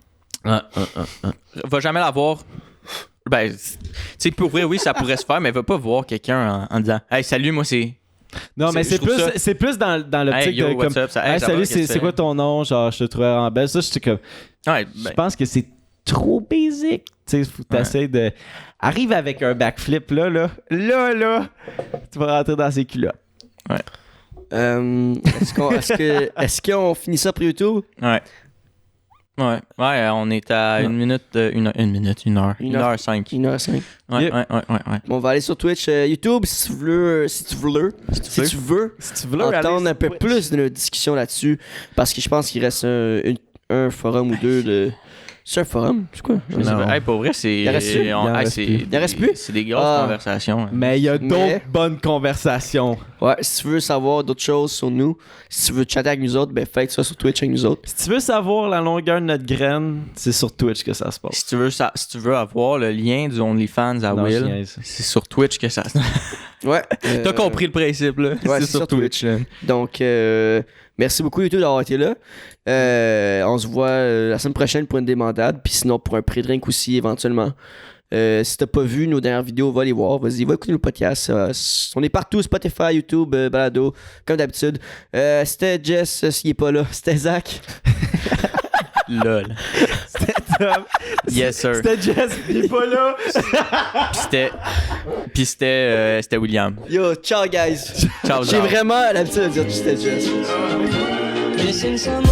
Va jamais la voir. Ben, tu sais, pour vrai, oui, ça pourrait se faire, mais va pas voir quelqu'un en disant hey, salut, moi c'est.
Non, mais c'est plus dans l'optique
hey, yo,
de comme
hey,
salut, c'est quoi ton nom? Genre, je te trouvais en belle. Ça, j'étais comme.
Ouais,
je pense que c'est trop basic. Tu sais, faut que t'essayes de. Arrive avec un backflip là. Tu vas rentrer dans ces culottes.
Ouais.
Est-ce qu'on finit ça pour YouTube?
Ouais. Ouais, on est à 1 minute, 1 heure. 1h05.
1h05.
Ouais.
Bon, on va aller sur Twitch, YouTube, si tu veux entendre un peu plus de notre discussion là-dessus, parce que je pense qu'il reste un forum ou deux de... C'est un forum? C'est quoi?
Hey, pour vrai, c'est...
Il reste plus?
C'est des grosses conversations. Hein.
Mais il y a d'autres bonnes conversations.
Ouais, si tu veux savoir d'autres choses sur nous, si tu veux chatter avec nous autres, ben faites ça sur Twitch avec nous autres.
Si tu veux savoir la longueur de notre graine, c'est sur Twitch que ça se passe.
Si tu veux avoir le lien du OnlyFans à Will, c'est sur Twitch que ça se passe.
Ouais.
T'as compris le principe, là.
Ouais,
c'est sur Twitch. Là.
Donc, merci beaucoup YouTube d'avoir été là. On se voit la semaine prochaine pour une démandade, puis sinon pour un pré-drink aussi éventuellement. Si t'as pas vu nos dernières vidéos, va les voir. Vas-y, va écouter nos podcasts. On est partout, Spotify, YouTube, Balado, comme d'habitude. C'était Jess, s'il est pas là. C'était Zach.
Lol.
C'était Tom.
Yes, sir.
C'était Jess, il est pas là.
Puis c'était William.
Yo, ciao, guys.
Ciao,
J'ai vraiment l'habitude de dire que c'était Jess.
Missing someone